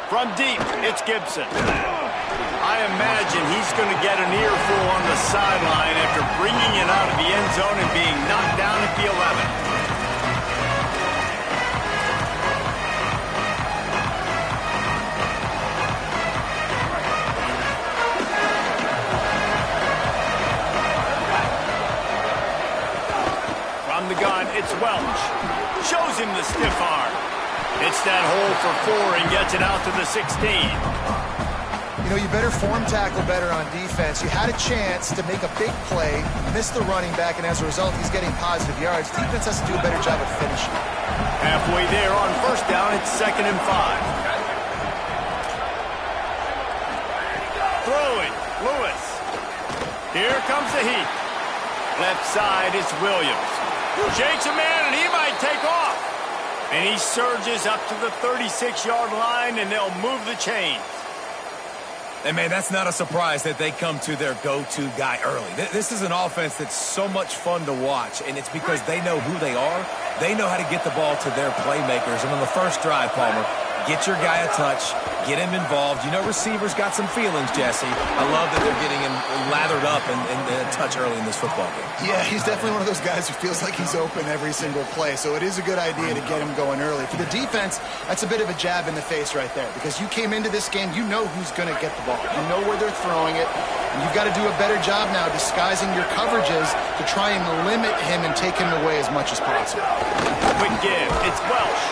From deep, it's Gibson. I imagine he's going to get an earful on the sideline after bringing it out of the end zone and being knocked down at the 11. From the gun, it's Welch. Shows him the stiff arm. Hits that hole for 4 and gets it out to the 16. You know, you better form tackle better on defense. You had a chance to make a big play, missed the running back, and as a result, he's getting positive yards. Defense has to do a better job of finishing. Halfway there on first down, it's 2nd and 5. Throwing, Lewis. Here comes the heat. Left side, it's Williams. Shakes a man, and he might take off. And he surges up to the 36-yard line, and they'll move the chains. And, man, that's not a surprise that they come to their go-to guy early. This is an offense that's so much fun to watch, and it's because they know who they are. They know how to get the ball to their playmakers. And on the first drive, Palmer, get your guy a touch, get him involved. You know receivers got some feelings, Jesse. I love that they're getting him lathered up and a touch early in this football game. Yeah, he's definitely one of those guys who feels like he's open every single play, so it is a good idea to get him going early. For the defense, that's a bit of a jab in the face right there, because you came into this game, you know who's going to get the ball. You know where they're throwing it, and you've got to do a better job now disguising your coverages to try and limit him and take him away as much as possible. Quick give, it's Welch.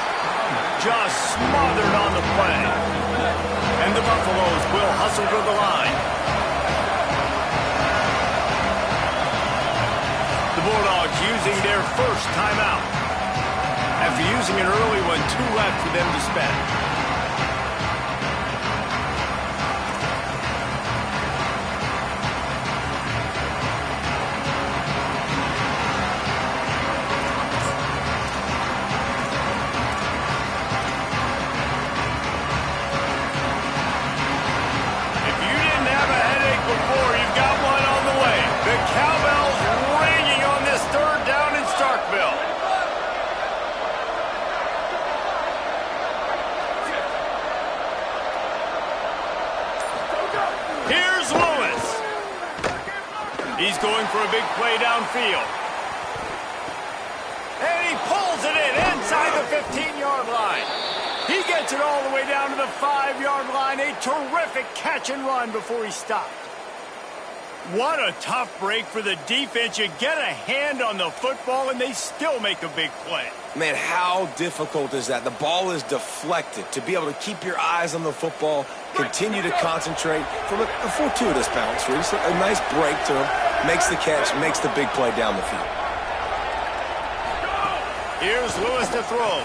Just smothered on the play. And the Buffaloes will hustle to the line. The Bulldogs using their first timeout. After using an early one, 2 left for them to spend. He's going for a big play downfield. And he pulls it in inside the 15-yard line. He gets it all the way down to the 5-yard line. A terrific catch and run before he stopped. What a tough break for the defense. You get a hand on the football, and they still make a big play. Man, how difficult is that? The ball is deflected. To be able to keep your eyes on the football, continue to concentrate from a fortuitous bounce, Reese. A nice break to him. Makes the catch, makes the big play down the field. Here's Lewis to throw.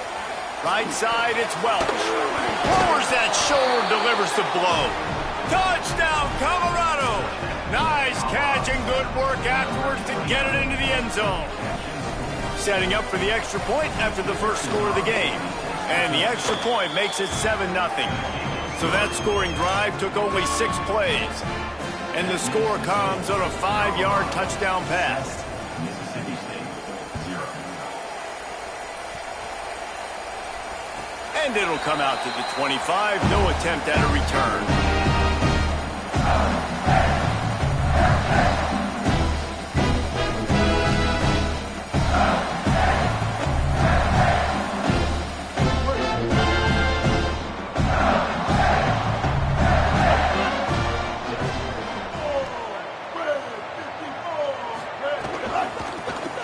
Right side, it's Welch. Lowers that shoulder, delivers the blow. Touchdown, Colorado! Nice catch and good work afterwards to get it into the end zone. Setting up for the extra point after the first score of the game. And the extra point makes it 7-0. So that scoring drive took only 6 plays. And the score comes on a 5-yard touchdown pass. And it'll come out to the 25. No attempt at a return.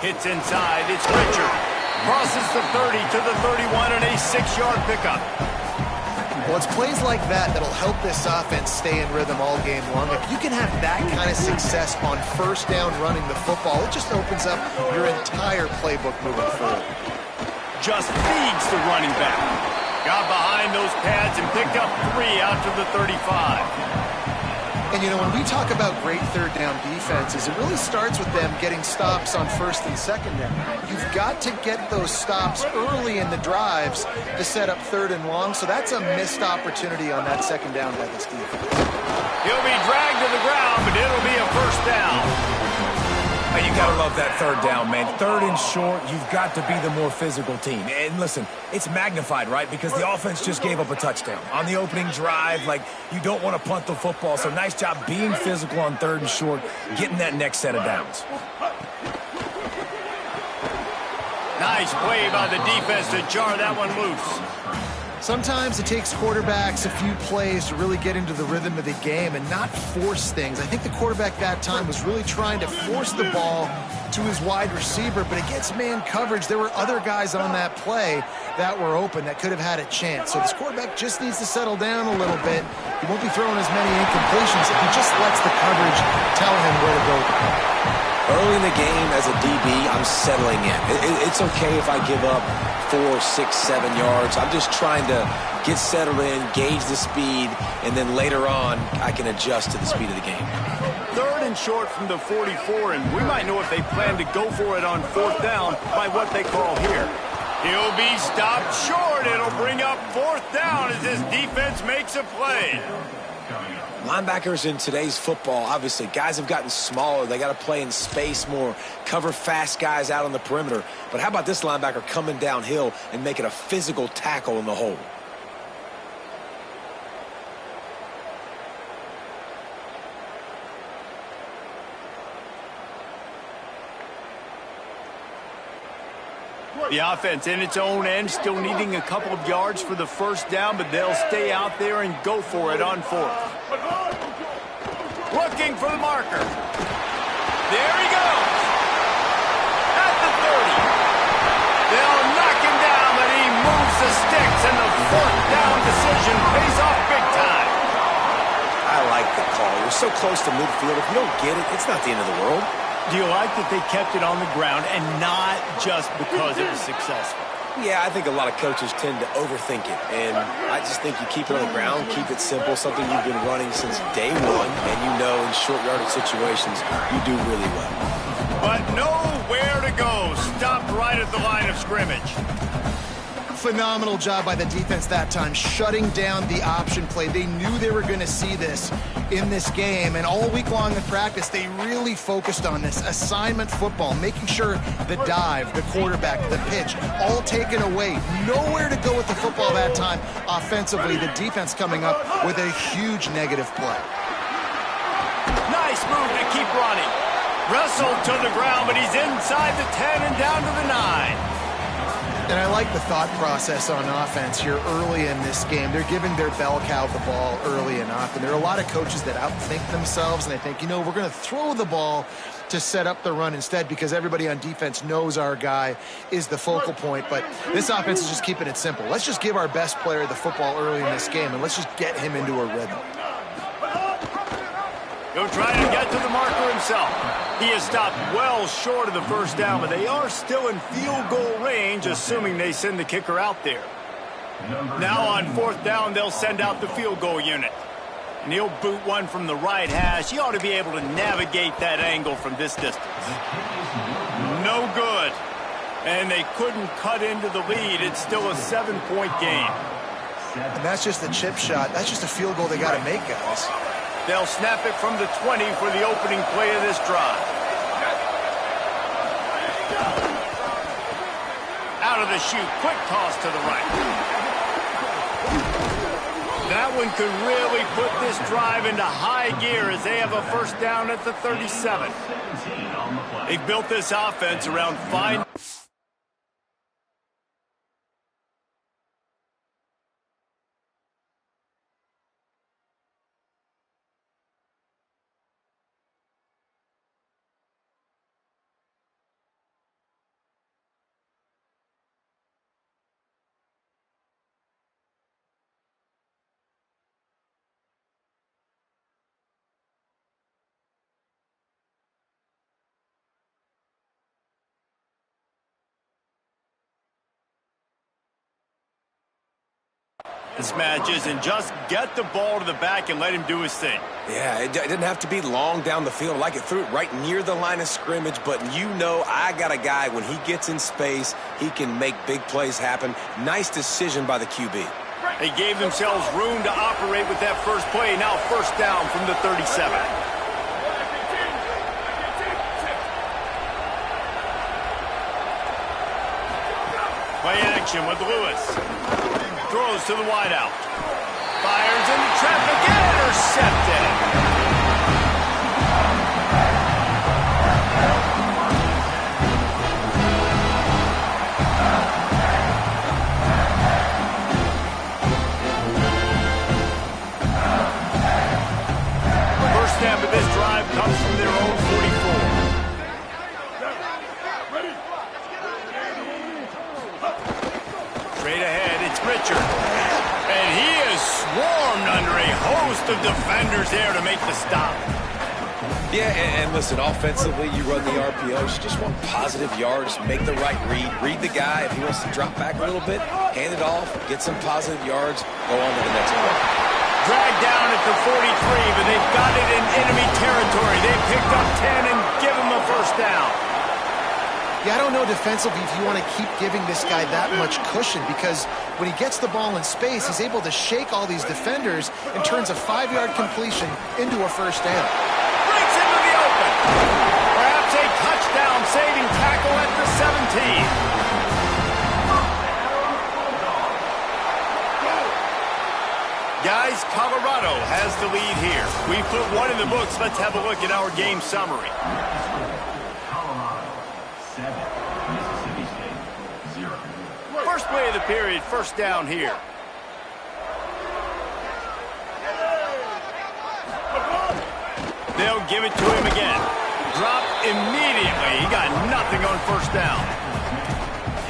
Hits inside, it's Richard. Crosses the 30 to the 31 and a 6-yard pickup. Well, it's plays like that that'll help this offense stay in rhythm all game long. If you can have that kind of success on first down running the football, it just opens up your entire playbook moving forward. Just feeds the running back. Got behind those pads and picked up 3 out to the 35. And, you know, when we talk about great third down defenses, it really starts with them getting stops on first and second down. You've got to get those stops early in the drives to set up third and long, so that's a missed opportunity on that second down by this defense. He'll be dragged to the ground, but it'll be a first down. You gotta love that third down, man. Third and short, you've got to be the more physical team. And listen, it's magnified, right? Because the offense just gave up a touchdown. On the opening drive, like, you don't want to punt the football. So nice job being physical on third and short, getting that next set of downs. Nice play by the defense to jar that one loose. Sometimes it takes quarterbacks a few plays to really get into the rhythm of the game and not force things. I think the quarterback that time was really trying to force the ball to his wide receiver, but against man coverage, there were other guys on that play that were open that could have had a chance. So this quarterback just needs to settle down a little bit. He won't be throwing as many incompletions if he just lets the coverage tell him where to go. Early in the game, as a DB, I'm settling in. It's okay if I give up 4, 6, 7 yards. I'm just trying to get settled in, gauge the speed, and then later on, I can adjust to the speed of the game. Third and short from the 44, and we might know if they plan to go for it on fourth down by what they call here. He'll be stopped short. It'll bring up fourth down as this defense makes a play. Linebackers in today's football, obviously, guys have gotten smaller. They got to play in space more, cover fast guys out on the perimeter. But how about this linebacker coming downhill and making a physical tackle in the hole? The offense in its own end, still needing a couple of yards for the first down, but they'll stay out there and go for it on fourth. Looking for the marker. There he goes. At the 30. They'll knock him down, but he moves the sticks, and the fourth down decision pays off big time. I like the call. You're so close to midfield. If you don't get it, it's not the end of the world. Do you like that they kept it on the ground and not just because it was successful? Yeah, I think a lot of coaches tend to overthink it, and I just think you keep it on the ground, keep it simple, something you've been running since day one, and you know in short yardage situations, you do really well. But nowhere to go. Stopped right at the line of scrimmage. Phenomenal job by the defense that time, shutting down the option play. They knew they were going to see this in this game, and all week long in practice, they really focused on this assignment football, making sure the dive, the quarterback, the pitch, all taken away. Nowhere to go with the football that time. Offensively, the defense coming up with a huge negative play. Nice move to keep running. Wrestled to the ground, but he's inside the 10 and down to the 9. And I like the thought process on offense here early in this game. They're giving their bell cow the ball early and often. There are a lot of coaches that outthink themselves, and they think, you know, we're going to throw the ball to set up the run instead because everybody on defense knows our guy is the focal point. But this offense is just keeping it simple. Let's just give our best player the football early in this game, and let's just get him into a rhythm. He'll try to get to the marker himself. He is stopped well short of the first down, but they are still in field goal range, assuming they send the kicker out there. Now on fourth down, they'll send out the field goal unit. And he'll boot one from the right hash. He ought to be able to navigate that angle from this distance. No good. And they couldn't cut into the lead. It's still a 7-point game. And that's just a chip shot. That's just a field goal they got to make, guys. They'll snap it from the 20 for the opening play of this drive. Out of the chute, quick toss to the right. That one could really put this drive into high gear as they have a first down at the 37. They've built this offense around fine. This match isn't just get the ball to the back and let him do his thing. Yeah, it didn't have to be long down the field. Like it threw it right near the line of scrimmage, but you know I got a guy, when he gets in space, he can make big plays happen. Nice decision by the QB. They gave themselves room to operate with that first play. Now first down from the 37. Play action with Lewis. Throws to the wideout. Fires into traffic and intercepted. Snap of this drive comes from their own 44. Straight ahead, it's Richard. And he is swarmed under a host of defenders there to make the stop. Yeah, and listen, offensively, you run the RPOs. You just want positive yards, make the right read the guy. If he wants to drop back a little bit, hand it off, get some positive yards, go on to the next play. Dragged down at the 43, but they've got it in enemy territory. They picked up 10 and give him the first down. Yeah, I don't know defensively if you want to keep giving this guy that much cushion, because when he gets the ball in space, he's able to shake all these defenders and turns a 5-yard completion into a first down. Breaks into the open. Perhaps a touchdown-saving tackle at the 17. Guys, Colorado has the lead here. We put one in the books. Let's have a look at our game summary. Colorado 7, Mississippi State 0. First play of the period, first down here. They'll give it to him again. Dropped immediately. He got nothing on first down.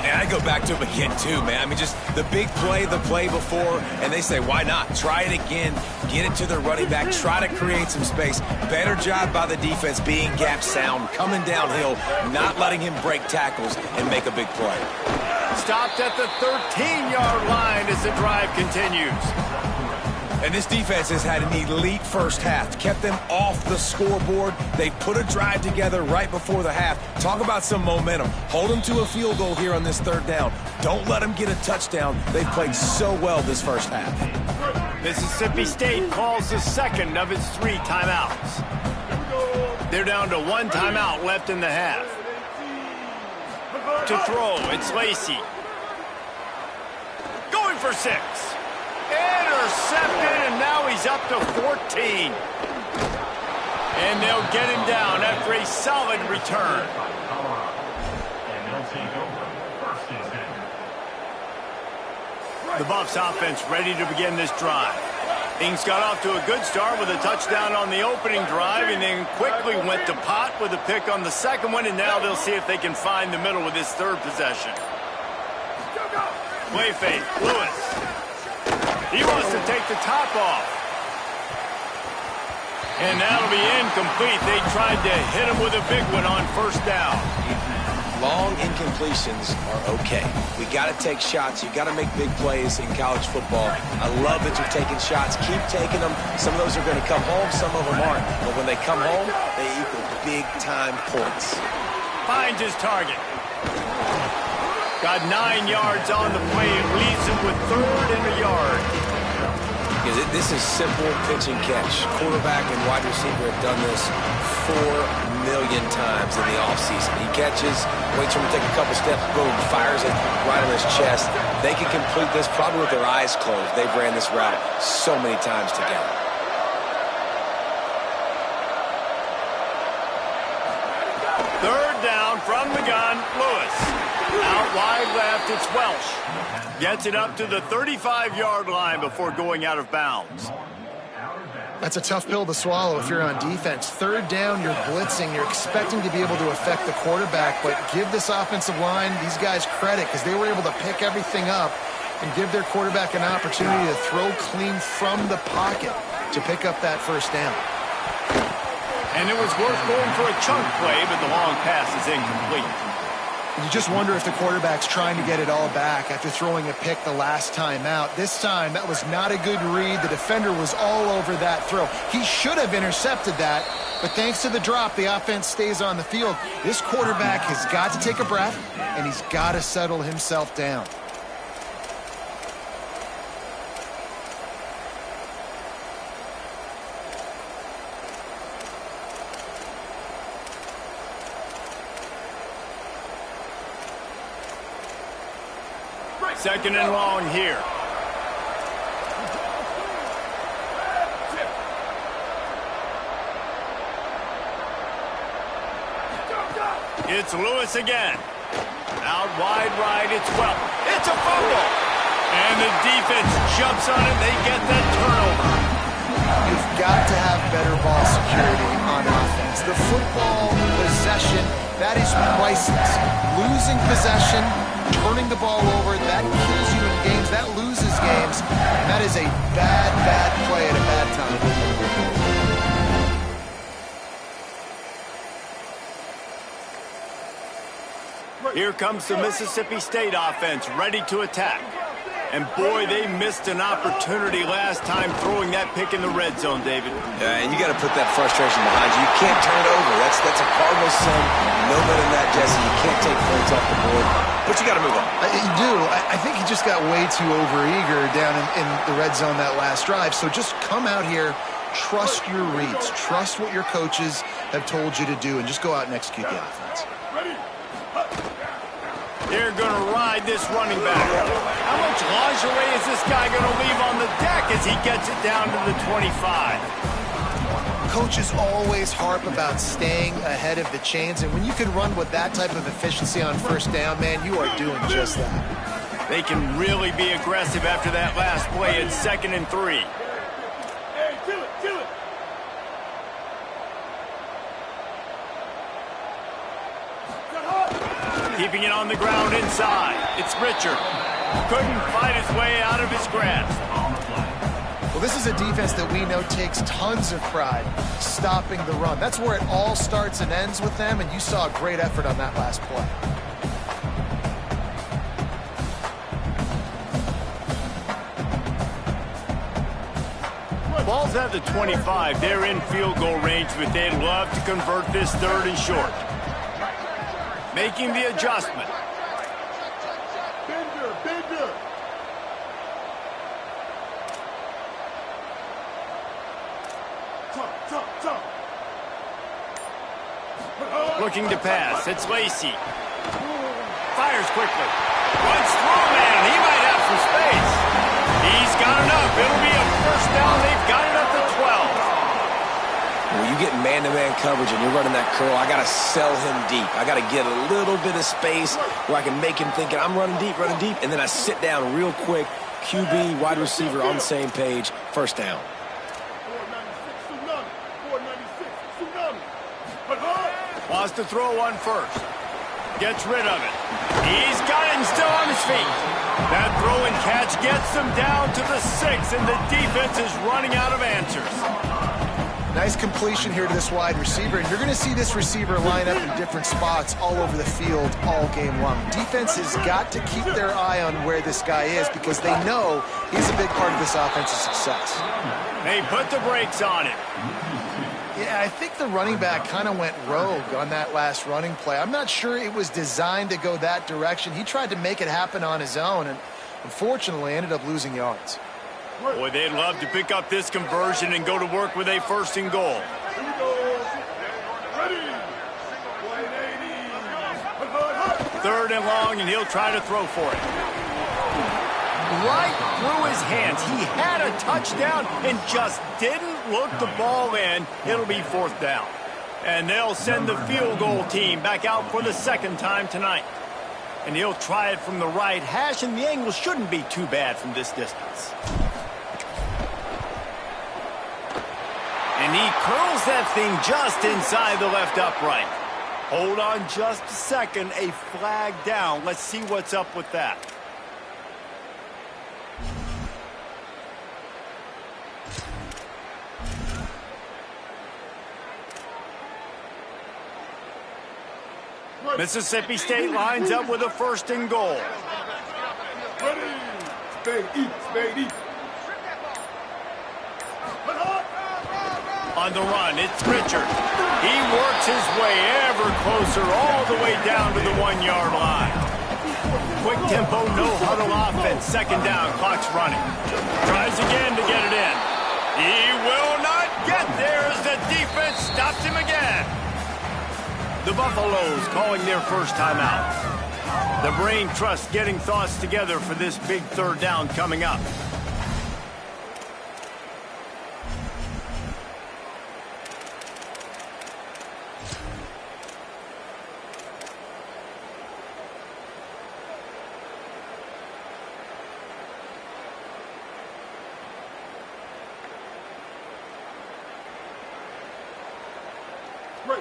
And I go back to him again, too, man. I mean, just the big play, the play before, and they say, why not? Try it again. Get it to the running back. Try to create some space. Better job by the defense being gap sound, coming downhill, not letting him break tackles and make a big play. Stopped at the 13-yard line as the drive continues. And this defense has had an elite first half. Kept them off the scoreboard. They put a drive together right before the half. Talk about some momentum. Hold them to a field goal here on this third down. Don't let them get a touchdown. They've played so well this first half. Mississippi State calls the second of its 3 timeouts. They're down to 1 timeout left in the half. To throw, it's Lacey. Going for 6. Intercepted, and now he's up to 14. And they'll get him down after a solid return. And they'll take over first and 10. The Buffs offense ready to begin this drive. Things got off to a good start with a touchdown on the opening drive, and then quickly went to pot with a pick on the second one, and now they'll see if they can find the middle with this third possession. Play fake, Lewis. He wants to take the top off. And that'll be incomplete. They tried to hit him with a big one on first down. Long incompletions are okay. We got to take shots. You got to make big plays in college football. I love that you're taking shots. Keep taking them. Some of those are going to come home. Some of them aren't. But when they come home, they equal big-time points. Finds his target. Got 9 yards on the play and leaves him with 3rd and a yard. This is simple pitch and catch. Quarterback and wide receiver have done this 4 million times in the offseason. He catches, waits for him to take a couple steps, boom, fires it right on his chest. They can complete this probably with their eyes closed. They've ran this route so many times together. Third down from the gun, Lewis. Out wide left, it's Welsh. Gets it up to the 35-yard line before going out of bounds. That's a tough pill to swallow if you're on defense. Third down, you're blitzing. You're expecting to be able to affect the quarterback, but give this offensive line, these guys, credit because they were able to pick everything up and give their quarterback an opportunity to throw clean from the pocket to pick up that first down. And it was worth going for a chunk play, but the long pass is incomplete. You just wonder if the quarterback's trying to get it all back after throwing a pick the last time out. This time, that was not a good read. The defender was all over that throw. He should have intercepted that, but thanks to the drop, the offense stays on the field. This quarterback has got to take a breath, and he's got to settle himself down. Second and long here. It's Lewis again. Out wide right, it's Welch. It's a fumble. And the defense jumps on it. They get that turnover. You've got to have better ball security on offense. The football possession, that is priceless. Losing possession, turning the ball over, that kills you in games. That loses games. That is a bad, bad play at a bad time. Here comes the Mississippi State offense, ready to attack. And boy, they missed an opportunity last time throwing that pick in the red zone, David. Yeah, and you got to put that frustration behind you. You can't turn it over. That's a Cardinals son. No better than that, Jesse. You can't take points off the board, but you got to move on. You do. I think he just got way too overeager down in the red zone that last drive. So just come out here, trust your reads, trust what your coaches have told you to do, and just go out and execute the offense. They're going to ride this running back. How much lingerie is this guy going to leave on the deck as he gets it down to the 25? Coaches always harp about staying ahead of the chains, and when you can run with that type of efficiency on first down, man, you are doing just that. They can really be aggressive after that last play in 2nd and 3. Keeping it on the ground inside. It's Richard. Couldn't fight his way out of his grasp. Well, this is a defense that we know takes tons of pride stopping the run. That's where it all starts and ends with them, and you saw a great effort on that last play. Ball's at the 25. They're in field goal range, but they'd love to convert this 3rd and short. Making the adjustment. Bender. Top. Looking to pass. It's Lacey. Fires quickly. Runs through, man. He might have some space. He's got enough. It'll be a first down. They've got it at the 12. When you get man-to-man coverage and you're running that curl, I got to sell him deep. I got to get a little bit of space where I can make him think I'm running deep, and then I sit down real quick. QB, wide receiver on the same page. First down. 496, Wants to throw one first. Gets rid of it. He's got it and still on his feet. That throw and catch gets them down to the 6, and the defense is running out of answers. Nice completion here to this wide receiver, and you're going to see this receiver line up in different spots all over the field all game long. Defense has got to keep their eye on where this guy is because they know he's a big part of this offense's success. They put the brakes on it. Yeah, I think the running back kind of went rogue on that last running play. I'm not sure it was designed to go that direction. He tried to make it happen on his own, and unfortunately ended up losing yards. Boy, they'd love to pick up this conversion and go to work with a 1st and goal. Ready. 3rd and long, and he'll try to throw for it. Right through his hands. He had a touchdown and just didn't look the ball in. It'll be 4th down. And they'll send the field goal team back out for the 2nd time tonight. And he'll try it from the right hash, and the angle shouldn't be too bad from this distance. And he curls that thing just inside the left upright. Hold on just a second. A flag down. Let's see what's up with that. Mississippi State lines up with a 1st and goal. Spade eat. On the run, it's Richard. He works his way ever closer all the way down to the 1-yard line. Quick tempo, no huddle offense. 2nd down, clock's running. Tries again to get it in. He will not get there as the defense stops him again. The Buffaloes calling their first timeout. The brain trust getting thoughts together for this big third down coming up.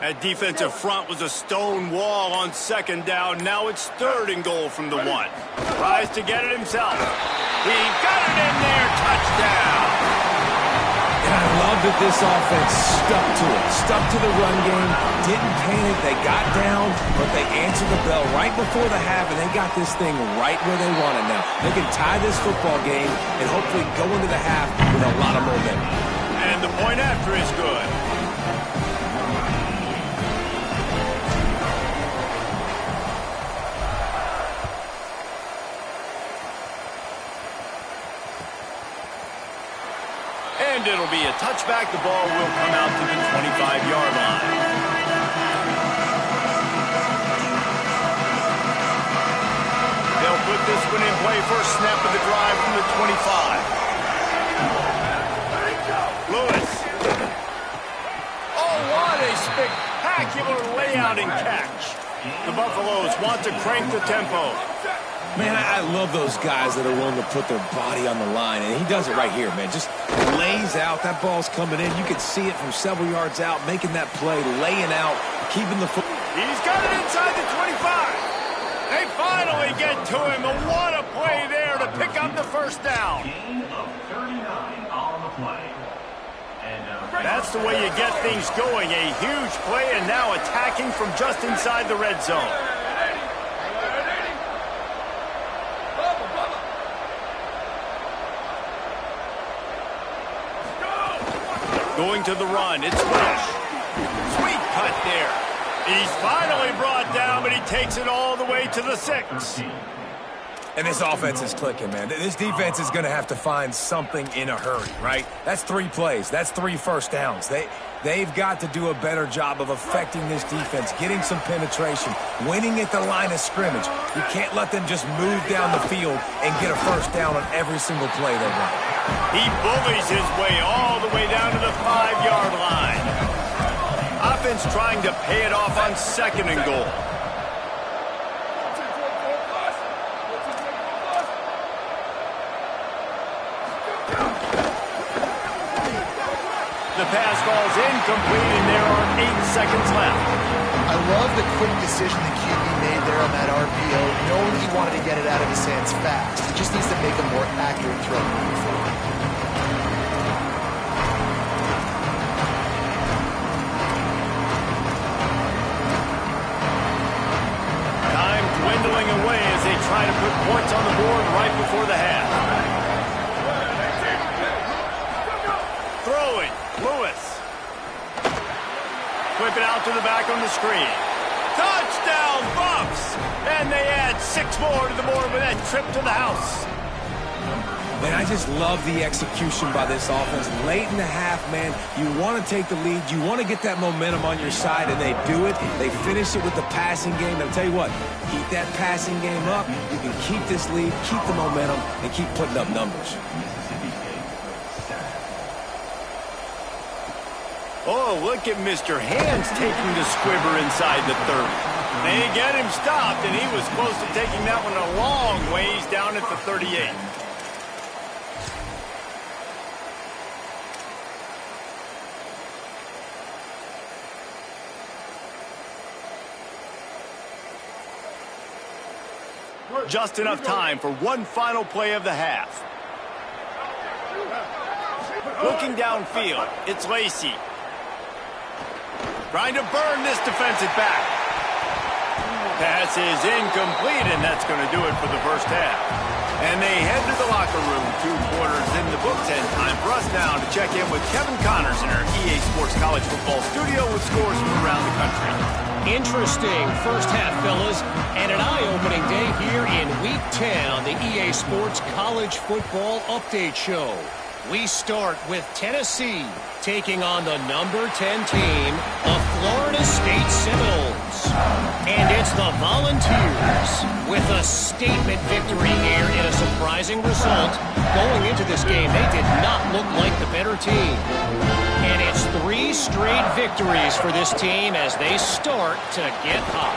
That defensive front was a stone wall on second down. Now it's third and goal from the 1. Tries to get it himself. He got it in there. Touchdown. And I love that this offense stuck to it. Stuck to the run game. Didn't panic. They got down, but they answered the bell right before the half, and they got this thing right where they want it now. They can tie this football game and hopefully go into the half with a lot of momentum. And the point after is good. And it'll be a touchback. The ball will come out to the 25-yard line. They'll put this one in play. First snap of the drive from the 25. Lewis. Oh, what a spectacular layout and catch. The Buffaloes want to crank the tempo. Man, I love those guys that are willing to put their body on the line, and he does it right here, man. Just lays out. That ball's coming in. You can see it from several yards out, making that play, laying out, keeping the foot. He's got it inside the 25. They finally get to him. And what a play there to pick up the first down. Gain of 39 on the play. That's the way you get things going. A huge play, and now attacking from just inside the red zone. Going to the run, it's Welsh. Sweet cut there. He's finally brought down, but he takes it all the way to the 6. And this offense is clicking, man. This defense is going to have to find something in a hurry, right? That's 3 plays. That's 3 first downs. They've got to do a better job of affecting this defense, getting some penetration, winning at the line of scrimmage. You can't let them just move down the field and get a first down on every single play they run. He bullies his way all the way down to the 5-yard line. Offense trying to pay it off on second and goal. The pass falls incomplete, and there are 8 seconds left. I love the quick decision the QB made there on that RPO, knowing he wanted to get it out of his hands fast. He just needs to make a more accurate throw moving forward. Time dwindling away as they try to put points on the board right before the half. Throwing, Lewis. Whip it out to the back on the screen. Touchdown, Buffs! And they add 6 more to the board with that trip to the house. Man, I just love the execution by this offense. Late in the half, man, you want to take the lead. You want to get that momentum on your side, and they do it. They finish it with the passing game. And I'll tell you what, keep that passing game up. You can keep this lead, keep the momentum, and keep putting up numbers. Oh, look at Mr. Hands taking the squibber inside the 30. They get him stopped, and he was close to taking that one a long ways down at the 38. Just enough time for one final play of the half. Looking downfield, it's Lacey. Trying to burn this defensive back. Pass is incomplete, and that's going to do it for the first half. And they head to the locker room. 2 quarters in the books, and time for us now to check in with Kevin Connors in our EA Sports College Football studio with scores from around the country. Interesting first half, fellas, and an eye-opening day here in Week 10 on the EA Sports College Football Update Show. We start with Tennessee taking on the number 10 team, the Florida State Seminoles. And it's the Volunteers with a statement victory here in a surprising result. Going into this game, they did not look like the better team. And it's 3 straight victories for this team as they start to get hot.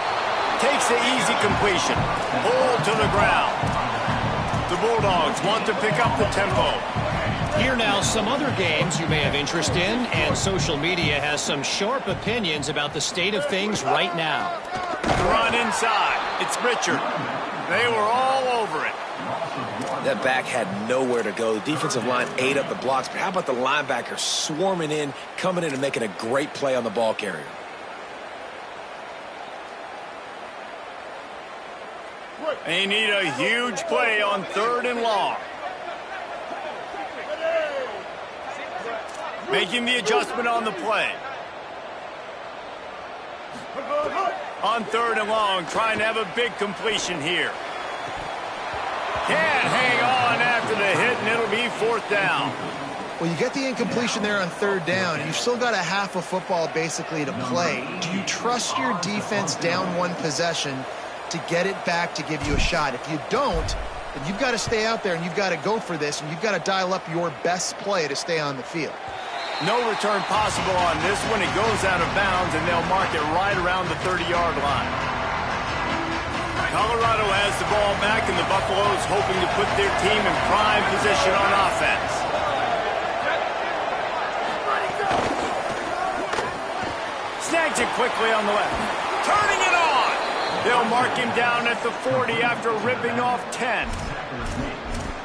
Takes the easy completion. Hold to the ground. The Bulldogs want to pick up the tempo. Here now, some other games you may have interest in, and social media has some sharp opinions about the state of things right now. Run inside. It's Richard. They were all over it. That back had nowhere to go. The defensive line ate up the blocks, but how about the linebacker swarming in, coming in and making a great play on the ball carrier? They need a huge play on 3rd and long. Making the adjustment on the play. On 3rd and long, trying to have a big completion here. Can't hang on after the hit, and it'll be 4th down. Well, you get the incompletion there on 3rd down. You've still got a half of football basically to play. Do you trust your defense down 1 possession to get it back to give you a shot? If you don't, then you've got to stay out there and you've got to go for this, and you've got to dial up your best play to stay on the field. No return possible on this one. It goes out of bounds, and they'll mark it right around the 30-yard line. Colorado has the ball back, and the Buffaloes hoping to put their team in prime position on offense. Snags it quickly on the left. Turning it on! They'll mark him down at the 40 after ripping off 10.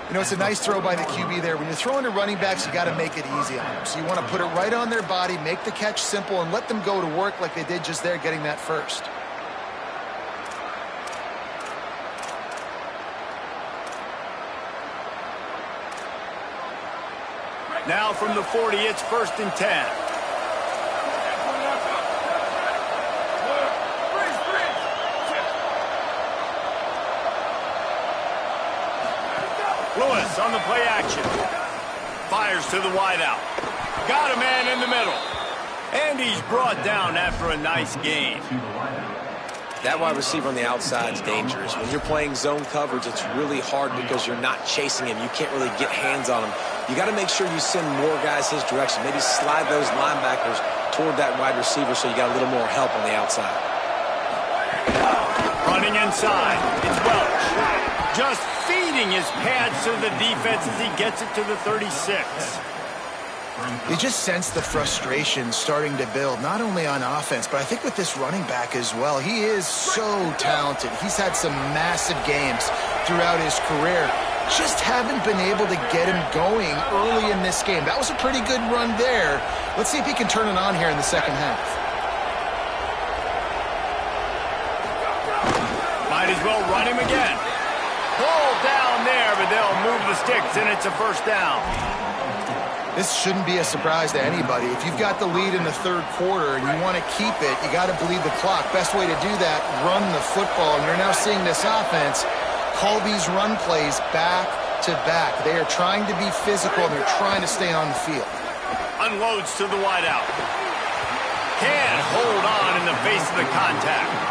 You know, it's a nice throw by the QB there. When you're throwing to running backs, you got to make it easy on them. So you want to put it right on their body, make the catch simple, and let them go to work like they did just there, getting that first. Now from the 40, it's 1st and 10. Lewis on the play action. Fires to the wideout. Got a man in the middle. And he's brought down after a nice gain. That wide receiver on the outside is dangerous. When you're playing zone coverage, it's really hard because you're not chasing him. You can't really get hands on him. You got to make sure you send more guys his direction. Maybe slide those linebackers toward that wide receiver so you got a little more help on the outside. Running inside. It's Welch. Just feeding his pads to the defense as he gets it to the 36. You just sense the frustration starting to build, not only on offense, but I think with this running back as well. He is so talented. He's had some massive games throughout his career. Just haven't been able to get him going early in this game. That was a pretty good run there. Let's see if he can turn it on here in the second half. Might as well run him again. Pull down there, but they'll move the sticks, and it's a 1st down. This shouldn't be a surprise to anybody. If you've got the lead in the 3rd quarter and you want to keep it, you got to bleed the clock. Best way to do that, run the football. And you're now seeing this offense call these run plays back to back. They are trying to be physical, and they're trying to stay on the field. Unloads to the wideout. Can't hold on in the face of the contact.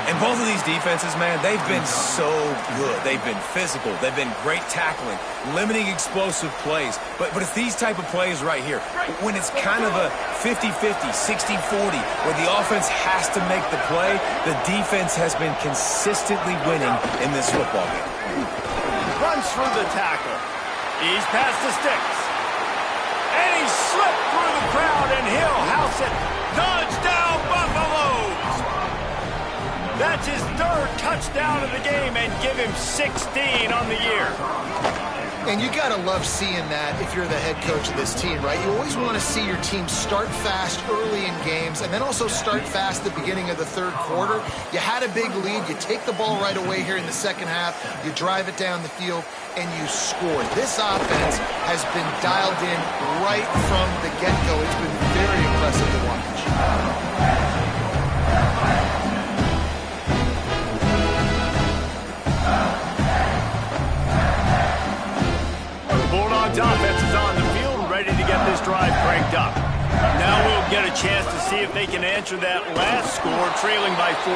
And both of these defenses, man, they've been so good. They've been physical. They've been great tackling, limiting explosive plays. But it's these type of plays right here, when it's kind of a 50-50, 60-40, where the offense has to make the play, the defense has been consistently winning in this football game. Runs through the tackle. He's past the sticks. And he slipped through the crowd, and he'll house it. Touchdown, Buffaloes! That's his 3rd touchdown of the game, and give him 16 on the year. And you got to love seeing that if you're the head coach of this team, right? You always want to see your team start fast early in games and then also start fast at the beginning of the 3rd quarter. You had a big lead. You take the ball right away here in the second half. You drive it down the field, and you score. This offense has been dialed in right from the get-go. It's been very impressive to watch. Bulldogs offense is on the field, ready to get this drive cranked up. Now we'll get a chance to see if they can answer that last score, trailing by 14,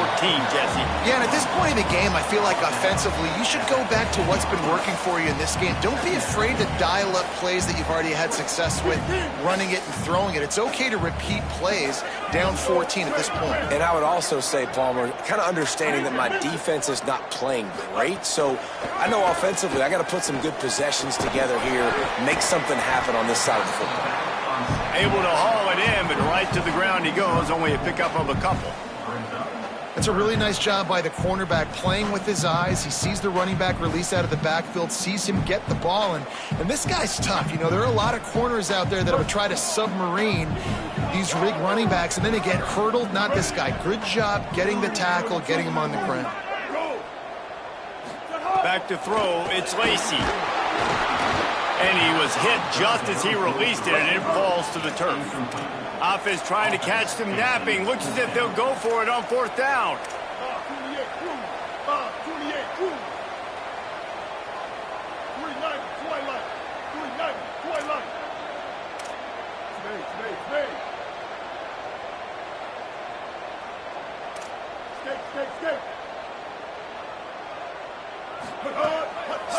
Jesse. Yeah, and at this point in the game, I feel like offensively, you should go back to what's been working for you in this game. Don't be afraid to dial up plays that you've already had success with, running it and throwing it. It's okay to repeat plays down 14 at this point. And I would also say, Palmer, kind of understanding that my defense is not playing great, so I know offensively I got to put some good possessions together here, make something happen on this side of the football. Able to haul it in, but right to the ground he goes, only a pickup of a couple. It's a really nice job by the cornerback playing with his eyes. He sees the running back release out of the backfield, sees him get the ball, and this guy's tough. You know, there are a lot of corners out there that would try to submarine these rig running backs, and then they get hurdled. Not this guy. Good job getting the tackle, getting him on the ground. Back to throw, it's Lacy. And he was hit just as he released it, and it falls to the turf. Offense trying to catch them napping. Looks as if they'll go for it on fourth down.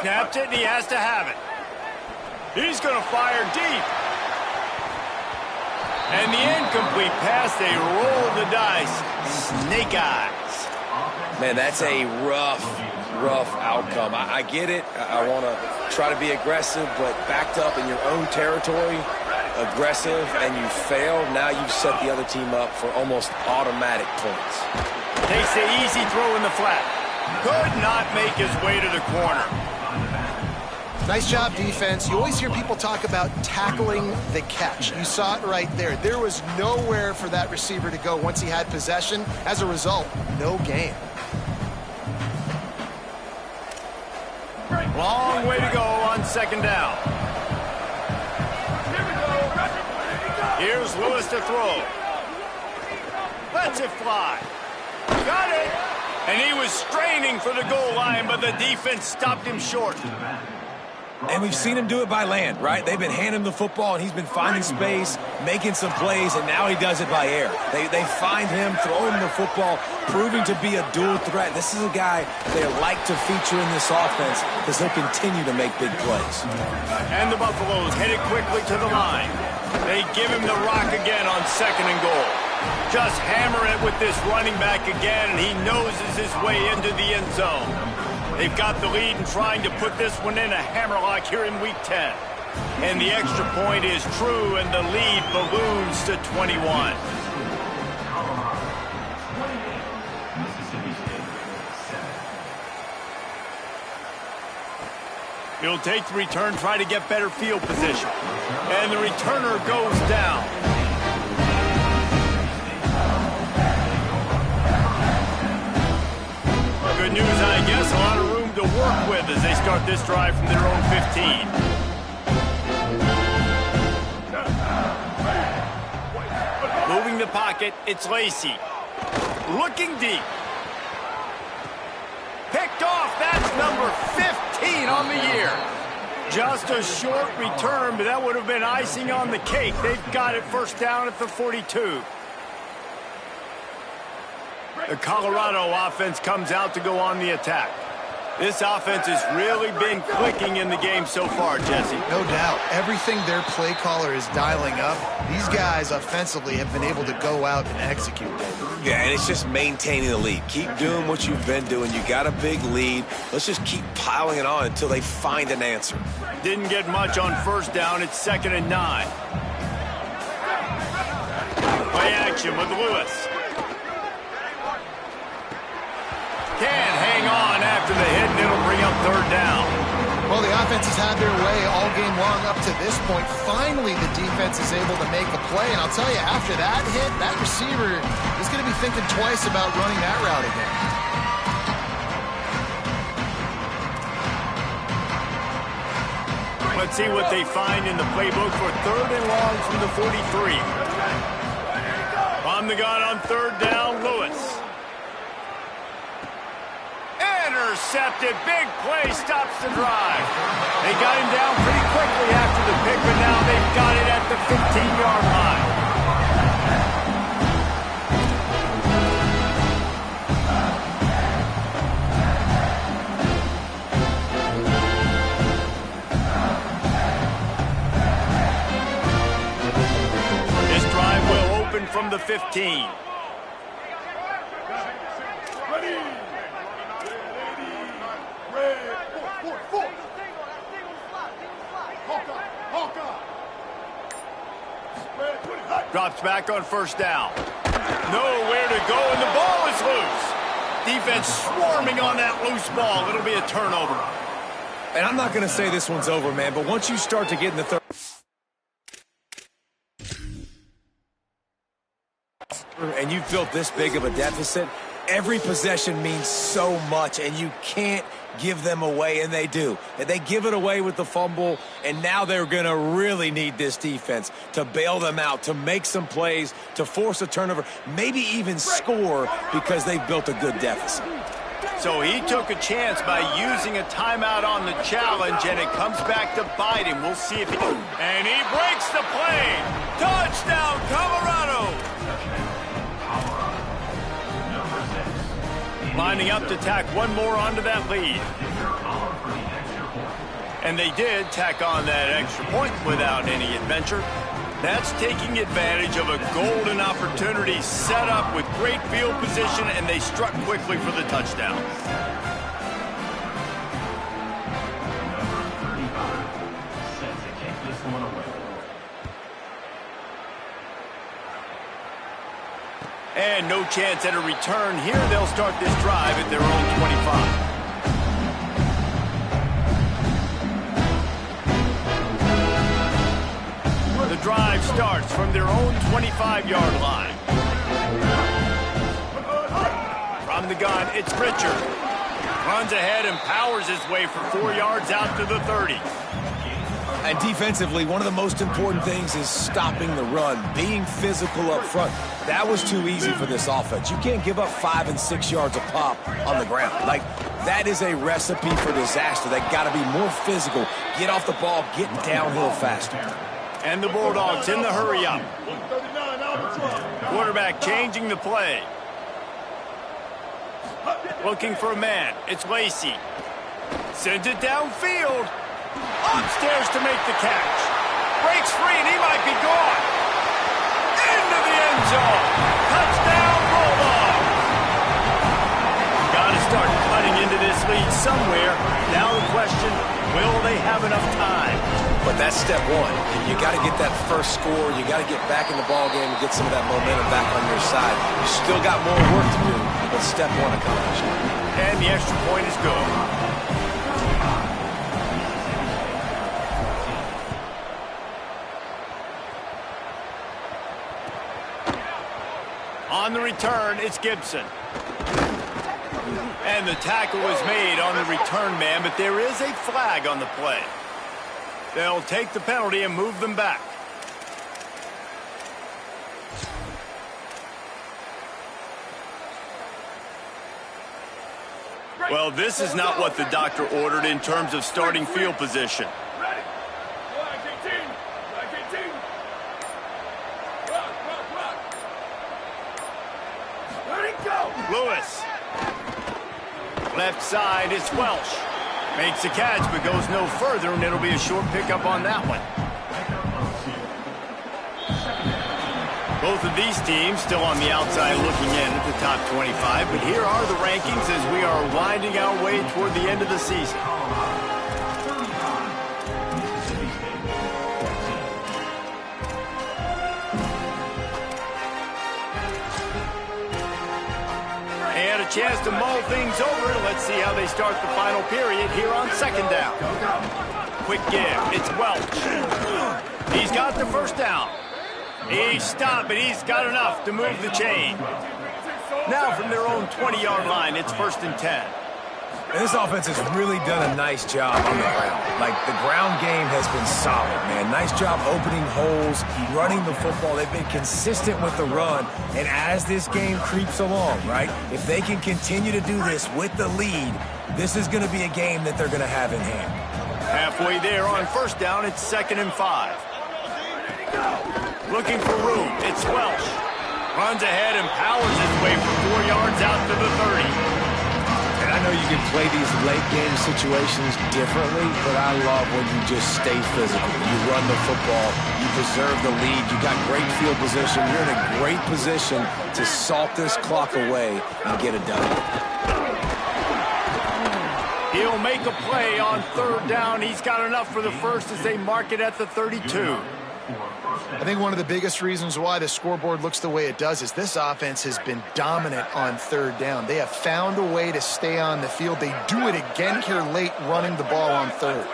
Snapped it, and he has to have it. He's going to fire deep. And the incomplete pass, they roll the dice. Snake eyes. Man, that's a rough outcome. I get it. I want to try to be aggressive, but backed up in your own territory, aggressive, and you fail. Now you've set the other team up for almost automatic points. Takes the easy throw in the flat. Could not make his way to the corner. Nice job, defense. You always hear people talk about tackling the catch. You saw it right there. There was nowhere for that receiver to go once he had possession. As a result, no gain. Long way to go on second down. Here's Lewis to throw. Lets it fly. Got it. And he was straining for the goal line, but the defense stopped him short. And we've seen him do it by land, right? They've been handing him the football, and he's been finding space, making some plays, and now he does it by air. They find him, throw him the football, proving to be a dual threat. This is a guy they like to feature in this offense because he'll continue to make big plays. And the Buffaloes headed quickly to the line. They give him the rock again on second and goal. Just hammer it with this running back again, and he noses his way into the end zone. They've got the lead and trying to put this one in a hammerlock here in Week 10. And the extra point is true, and the lead balloons to 21. He'll take the return, try to get better field position. And the returner goes down. Good news, I guess. A lot of room to work with as they start this drive from their own 15. Moving the pocket, it's Lacy. Looking deep. Picked off, that's number 15 on the year. Just a short return, but that would have been icing on the cake. They've got it first down at the 42. The Colorado offense comes out to go on the attack. This offense has really been clicking in the game so far, Jesse. No doubt. Everything their play caller is dialing up, these guys offensively have been able to go out and execute. Yeah, and it's just maintaining the lead. Keep doing what you've been doing. You got a big lead. Let's just keep piling it on until they find an answer. Didn't get much on first down. It's 2nd and 9. Play action with Lewis. Can't hang on after the hit, and it'll bring up 3rd down. Well, the offense has had their way all game long up to this point. Finally, the defense is able to make a play. And I'll tell you, after that hit, that receiver is going to be thinking twice about running that route again. Let's see what they find in the playbook for 3rd and long from the 43. On the gun on 3rd down, Lewis. Intercepted. Big play stops the drive. They got him down pretty quickly after the pick, but now they've got it at the 15-yard line. the 15. Drops back on first down. Nowhere to go, and the ball is loose. Defense swarming on that loose ball. It'll be a turnover. And I'm not going to say this one's over, man, but once you start to get in the third and you've built this big of a deficit, every possession means so much, and you can't give them away, and they do. And they give it away with the fumble, and now they're going to really need this defense to bail them out, to make some plays, to force a turnover, maybe even score because they've built a good deficit. So he took a chance by using a timeout on the challenge, and it comes back to bite him. We'll see if he... And he breaks the play. Touchdown, Colorado. Lining up to tack one more onto that lead. And they did tack on that extra point without any adventure. That's taking advantage of a golden opportunity set up with great field position, and they struck quickly for the touchdown. And no chance at a return here. They'll start this drive at their own 25. The drive starts from their own 25-yard line. From the gun, it's Richard. Runs ahead and powers his way for 4 yards out to the 30. And defensively, one of the most important things is stopping the run, being physical up front. That was too easy for this offense. You can't give up 5 and 6 yards a pop on the ground. Like, that is a recipe for disaster. They got to be more physical, get off the ball, get downhill faster. And the Bulldogs in the hurry up. Quarterback changing the play. Looking for a man. It's Lacey. Sends it downfield. Upstairs to make the catch. Breaks free, and he might be gone. Into the end zone. Touchdown, Bulldogs. Got to start cutting into this lead somewhere. Now the question, will they have enough time? But that's step one. You got to get that first score. You got to get back in the ball game and get some of that momentum back on your side. You still got more work to do, but step one accomplished. And the extra point is good. On the return, it's Gibson. And the tackle was made on the return man, but there is a flag on the play. They'll take the penalty and move them back. Well, this is not what the doctor ordered in terms of starting field position. Lewis. Left side, it's Welsh. Makes a catch, but goes no further, and it'll be a short pickup on that one. Both of these teams still on the outside looking in at the top 25, but here are the rankings as we are winding our way toward the end of the season. Chance to mull things over. Let's see how they start the final period here on second down. Quick give. It's Welch. He's got the first down. He's stopped, but he's got enough to move the chain. Now from their own 20-yard line, it's 1st and 10. And this offense has really done a nice job on the ground. Like, the ground game has been solid, man. Nice job opening holes, running the football. They've been consistent with the run. And as this game creeps along, right, if they can continue to do this with the lead, this is going to be a game that they're going to have in hand. Halfway there on first down, it's 2nd and 5. Looking for room, it's Welsh. Runs ahead and powers his way for 4 yards out to the 30. And I I know you can play these late game situations differently, but I love when you just stay physical. You run the football, you preserve the lead, you got great field position, you're in a great position to salt this clock away and get it done. He'll make a play on third down. He's got enough for the first as they mark it at the 32. I think one of the biggest reasons why the scoreboard looks the way it does is this offense has been dominant on third down. They have found a way to stay on the field. They do it again here late, running the ball on third.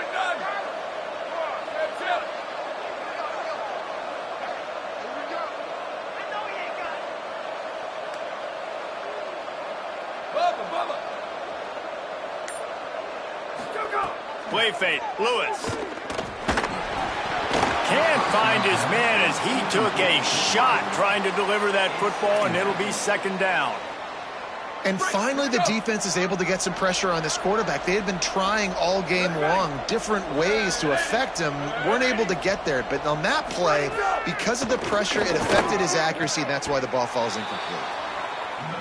Play fake, Lewis. Can't find his man as he took a shot trying to deliver that football, and it'll be second down. And finally, the defense is able to get some pressure on this quarterback. They had been trying all game long different ways to affect him, weren't able to get there. But on that play, because of the pressure, it affected his accuracy, and that's why the ball falls incomplete.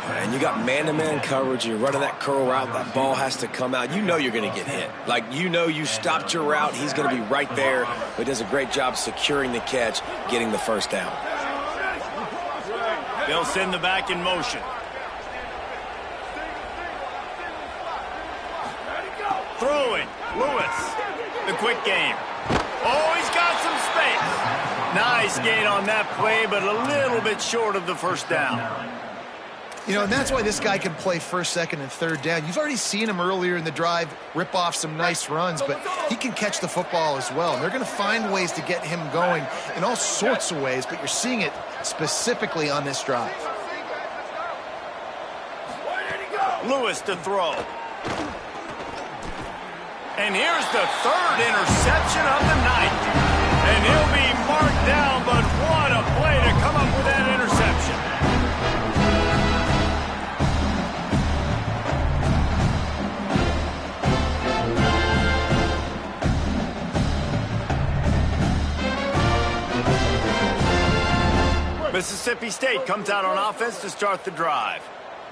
And you got man-to-man coverage. You're running that curl route. That ball has to come out. You know you're going to get hit. Like, you know you stopped your route. He's going to be right there. But he does a great job securing the catch, getting the first down. They'll send the back in motion. Throwing, Lewis. The quick game. Oh, he's got some space. Nice gain on that play, but a little bit short of the first down. You know, and that's why this guy can play first, second, and third down. You've already seen him earlier in the drive rip off some nice runs, but he can catch the football as well. And they're going to find ways to get him going in all sorts of ways, but you're seeing it specifically on this drive. Lewis to throw. And here's the third interception of the night. And he'll be marked down, but what a play to come up with that interception. Mississippi State comes out on offense to start the drive.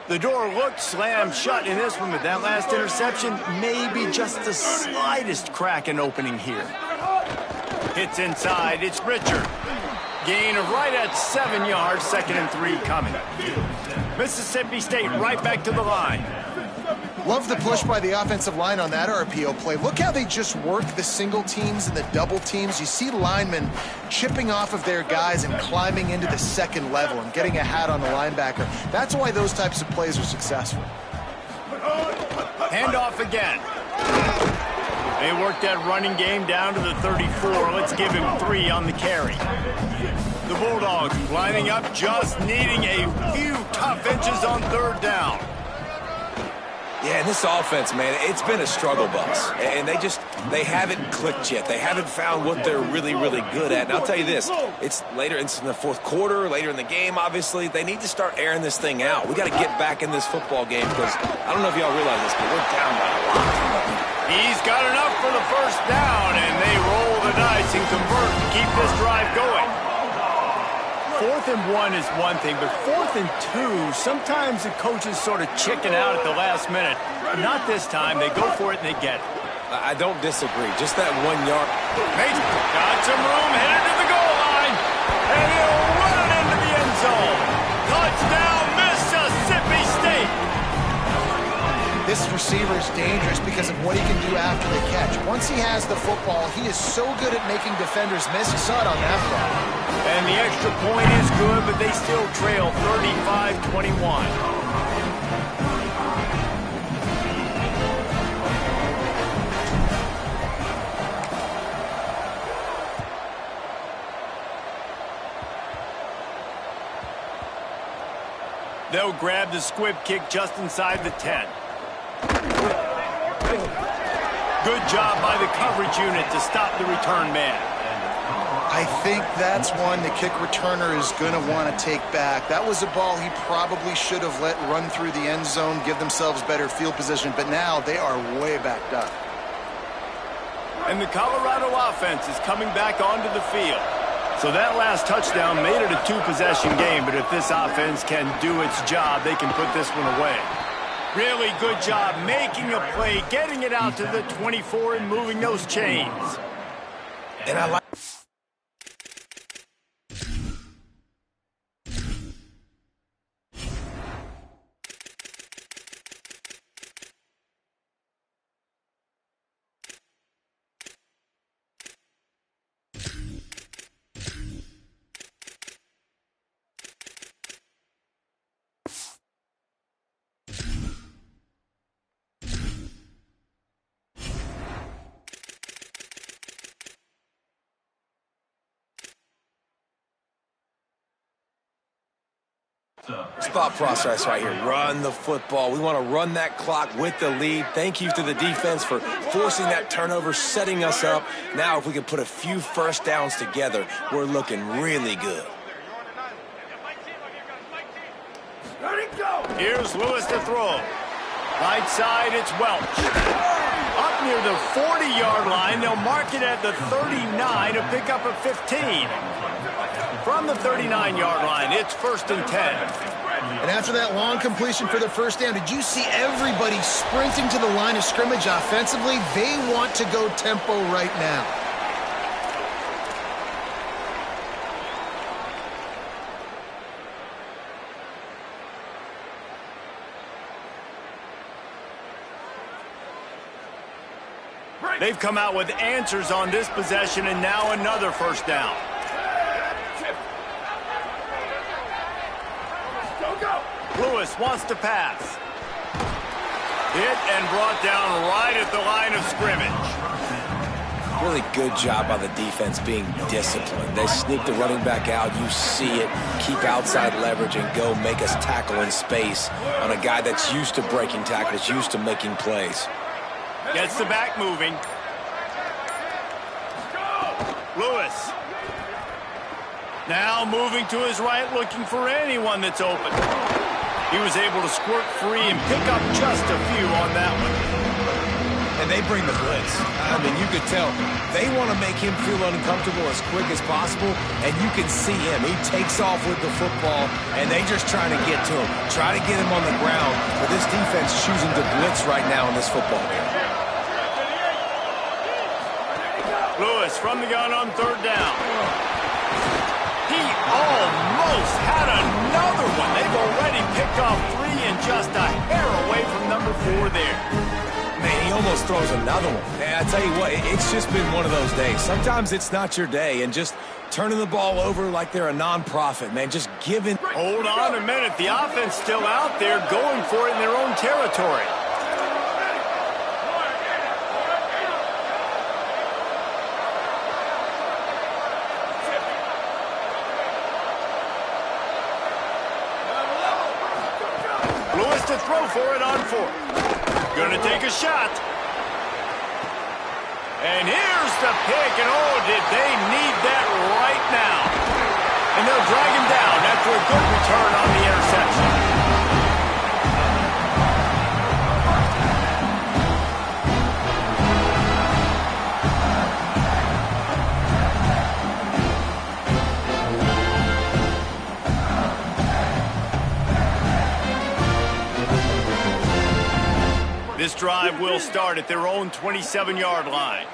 The door looked slammed shut in this one, but that last interception may be just the slightest crack in opening here. Hits inside, it's Richard. Gain of right at 7 yards, 2nd and 3 coming. Mississippi State right back to the line. Love the push by the offensive line on that RPO play. Look how they just work the single teams and the double teams. You see linemen chipping off of their guys and climbing into the second level and getting a hat on the linebacker. That's why those types of plays are successful. Handoff again. They worked that running game down to the 34. Let's give him 3 on the carry. The Bulldogs lining up, just needing a few tough inches on third down. Yeah, and this offense, man, it's been a struggle bus. And they haven't clicked yet. They haven't found what they're really, really good at. And I'll tell you this, it's in the fourth quarter, later in the game, obviously. They need to start airing this thing out. We got to get back in this football game because I don't know if y'all realize this, but we're down by a lot. He's got enough for the first down, and they roll the dice and convert to keep this drive going. 4th and 1 is one thing, but 4th and 2, sometimes the coaches sort of chicken out at the last minute. Not this time. They go for it and they get it. I don't disagree. Just that 1 yard. He's got some room, headed to the goal line, and he'll run it into the end zone. Touchdown, Mississippi State. This receiver is dangerous because of what he can do after the catch. Once he has the football, he is so good at making defenders miss. You saw it on that play. And the extra point is good, but they still trail 35-21. They'll grab the squib kick just inside the 10. Good job by the coverage unit to stop the return man. I think that's one the kick returner is going to want to take back. That was a ball he probably should have let run through the end zone, give themselves better field position, but now they are way backed up. And the Colorado offense is coming back onto the field. So that last touchdown made it a 2-possession game, but if this offense can do its job, they can put this one away. Really good job making a play, getting it out to the 24 and moving those chains. And I like... thought process right here. Run the football. We want to run that clock with the lead. Thank you to the defense for forcing that turnover, setting us up. Now if we can put a few first downs together, we're looking really good. Here's Lewis to throw. Right side, it's Welch. Up near the 40-yard line, they'll mark it at the 39 to pick up a 15. From the 39-yard line, it's 1st and 10. And after that long completion for the first down, did you see everybody sprinting to the line of scrimmage offensively? They want to go tempo right now. They've come out with answers on this possession, and now another first down. Lewis wants to pass. Hit and brought down right at the line of scrimmage. Really good job by the defense being disciplined. They sneak the running back out. You see it. Keep outside leverage and go make us tackle in space on a guy that's used to breaking tackles, used to making plays. Gets the back moving. Lewis. Now moving to his right, looking for anyone that's open. He was able to squirt free and pick up just a few on that one. And they bring the blitz. I mean, you could tell they want to make him feel uncomfortable as quick as possible, and you can see him. He takes off with the football, and they just trying to get to him, try to get him on the ground. But this defense choosing to blitz right now in this football game. Lewis from the gun on 3rd down. He almost had another one. They've already picked off 3 and just a hair away from number 4 there. Man, he almost throws another one. And I tell you what, it's just been one of those days. Sometimes it's not your day, and just turning the ball over like they're a non-profit, man, just giving. Hold on a minute. The offense still out there going for it in their own territory. To throw for it on 4th. Gonna take a shot. And here's the pick, and oh, did they need that right now. And they'll drag him down after a good return on the interception. This drive will start at their own 27-yard line.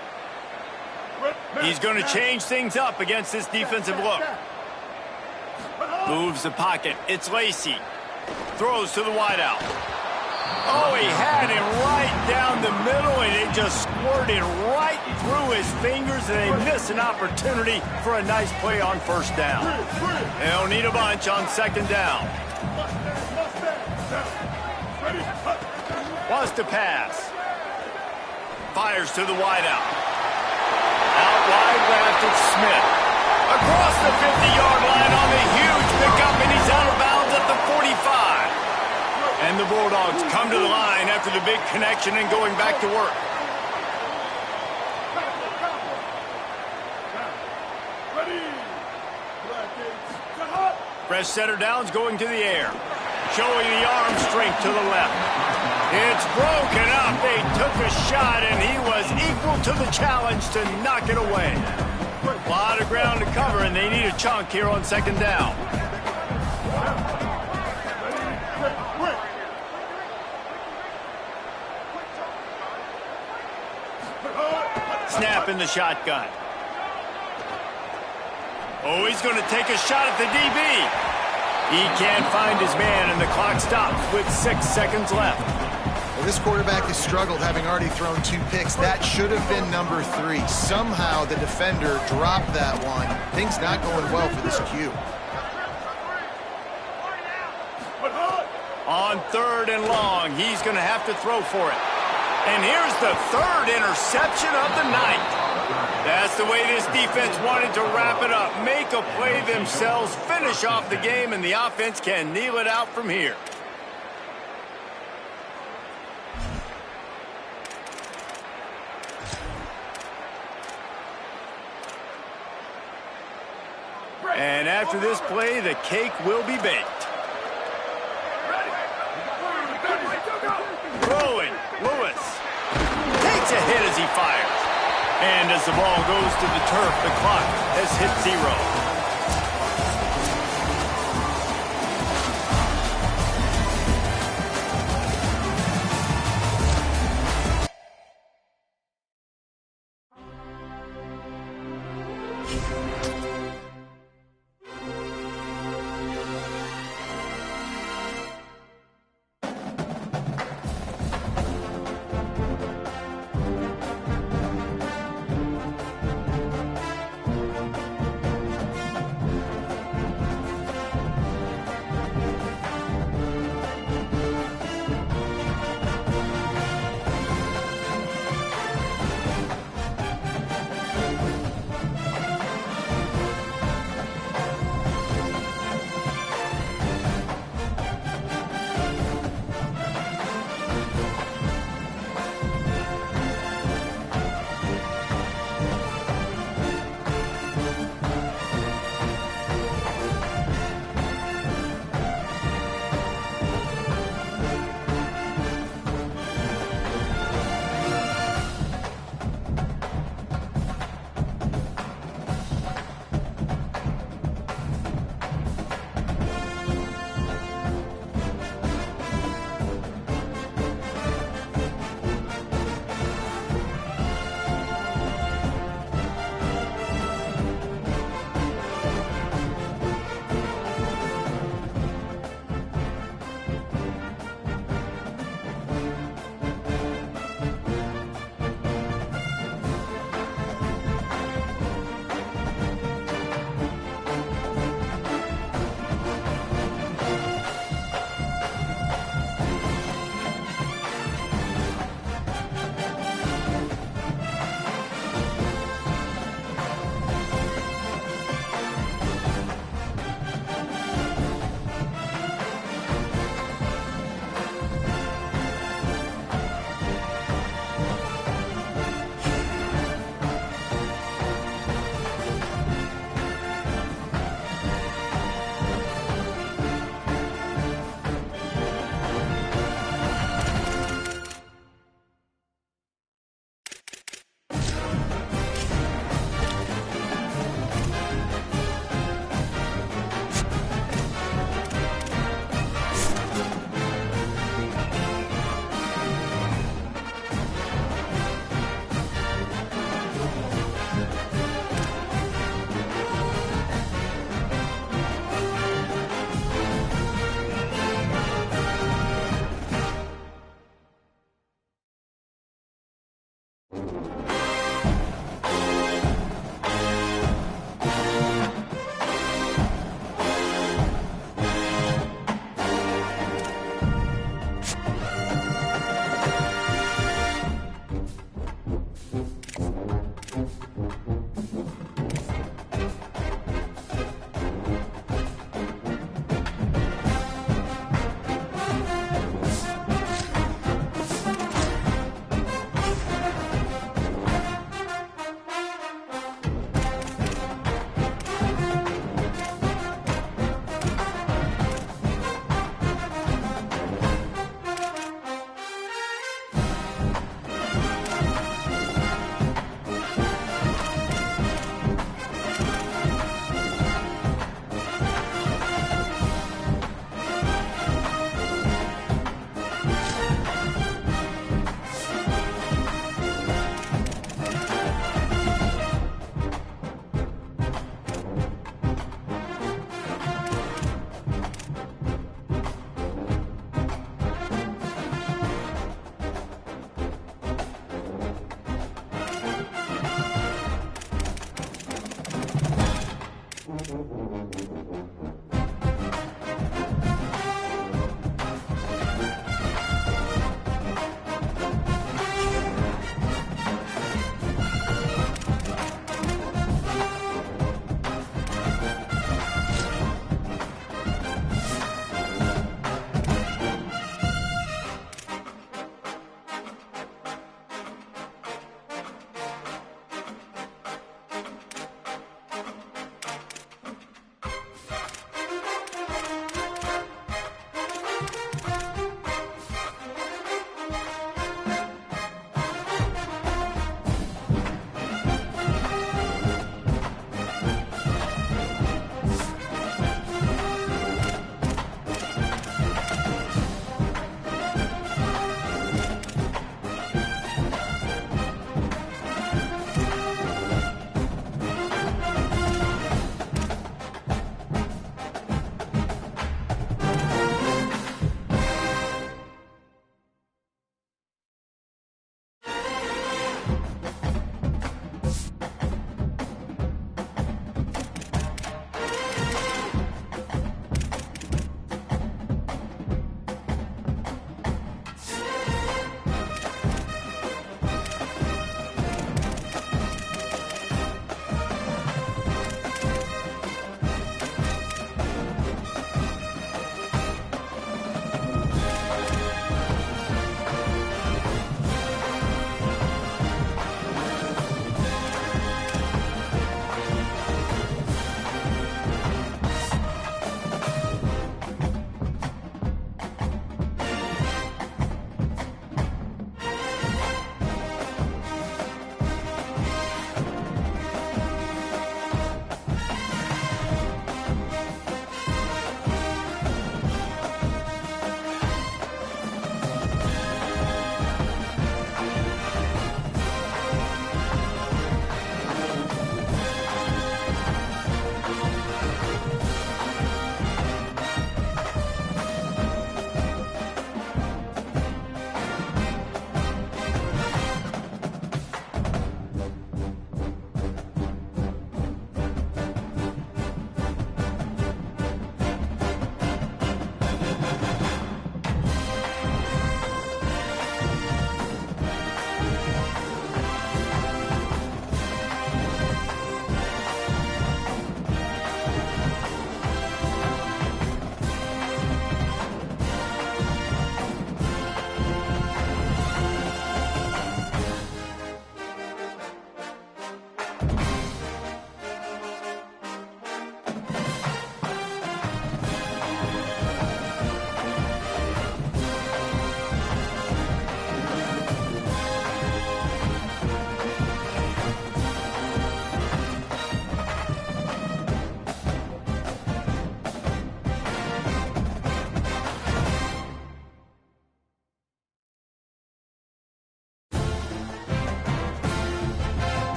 He's going to change things up against this defensive look. Moves the pocket. It's Lacey. Throws to the wideout. Oh, he had him right down the middle, and it just squirted right through his fingers, and they miss an opportunity for a nice play on 1st down. They'll need a bunch on 2nd down. Wants to pass. Fires to the wideout. Out wide left, it's Smith. Across the 50-yard line on the huge pickup, and he's out of bounds at the 45. And the Bulldogs come to the line after the big connection and going back to work. Fresh setter downs going to the air. Showing the arm strength to the left. It's broken up. They took a shot, and he was equal to the challenge to knock it away. A lot of ground to cover, and they need a chunk here on 2nd down. snap in the shotgun. Oh, he's going to take a shot at the DB. He can't find his man, and the clock stops with 6 seconds left. Well, this quarterback has struggled, having already thrown 2 picks. That should have been number 3. Somehow the defender dropped that one. Things not going well for this Q. On 3rd and long, he's going to have to throw for it. And here's the 3rd interception of the night. That's the way this defense wanted to wrap it up. Make a play themselves, finish off the game, and the offense can kneel it out from here. And after this play, the cake will be baked. Throwing, Lewis takes a hit as he fires. And as the ball goes to the turf, the clock has hit 0.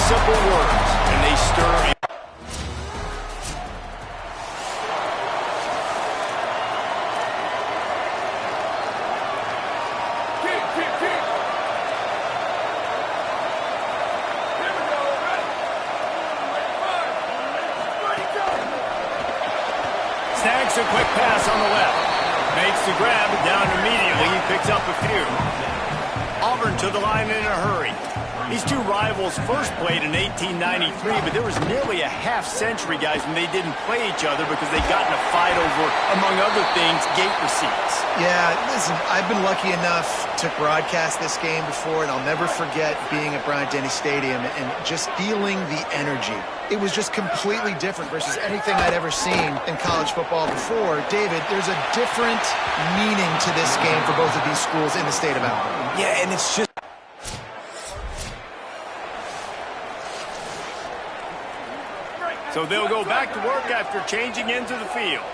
simple words, and they stir. Snags a quick pass on the left. Makes the grab, down immediately. He picks up a few. Auburn to the line in a hurry. These two rivals first played in 1893, but there was nearly a half-century, guys, when they didn't play each other because they got in a fight over, among other things, gate receipts. Yeah, listen, I've been lucky enough to broadcast this game before, and I'll never forget being at Bryant-Denny Stadium and just feeling the energy. It was just completely different versus anything I'd ever seen in college football before. David, there's a different meaning to this game for both of these schools in the state of Alabama. Yeah, and it's just... So they'll go back to work after changing into the field.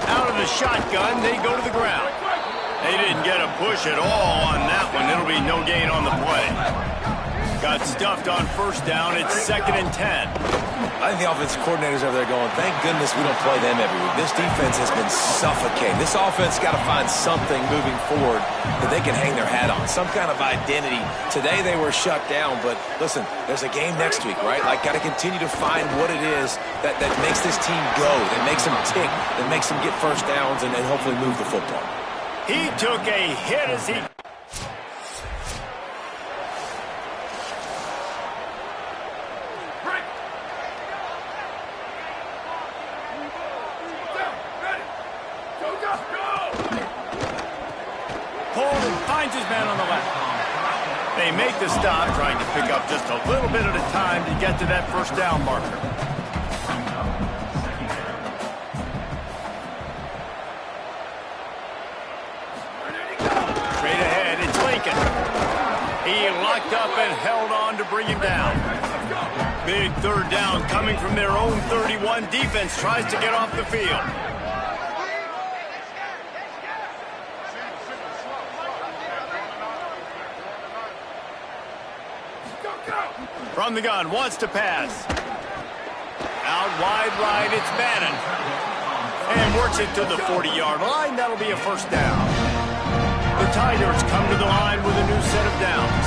Out of the shotgun, they go to the ground. They didn't get a push at all on that one. It'll be no gain on the play. Got stuffed on first down. It's 2nd and 10. I think the offensive coordinators over there going, thank goodness we don't play them every week. This defense has been suffocating. This offense got to find something moving forward that they can hang their hat on, some kind of identity. Today they were shut down, but listen, there's a game next week, right? Like, got to continue to find what it is that makes this team go, that makes them tick, that makes them get first downs and hopefully move the football. He took a hit as he... Finds his man on the left. They make the stop, trying to pick up just a little bit at a time to get to that first down marker. Straight ahead, it's Lincoln. He locked up and held on to bring him down. Big third down coming from their own 31. Defense tries to get off the field. From the gun, wants to pass. Out wide right, it's Bannon. And works it to the 40-yard line. That'll be a first down. The Tigers come to the line with a new set of downs.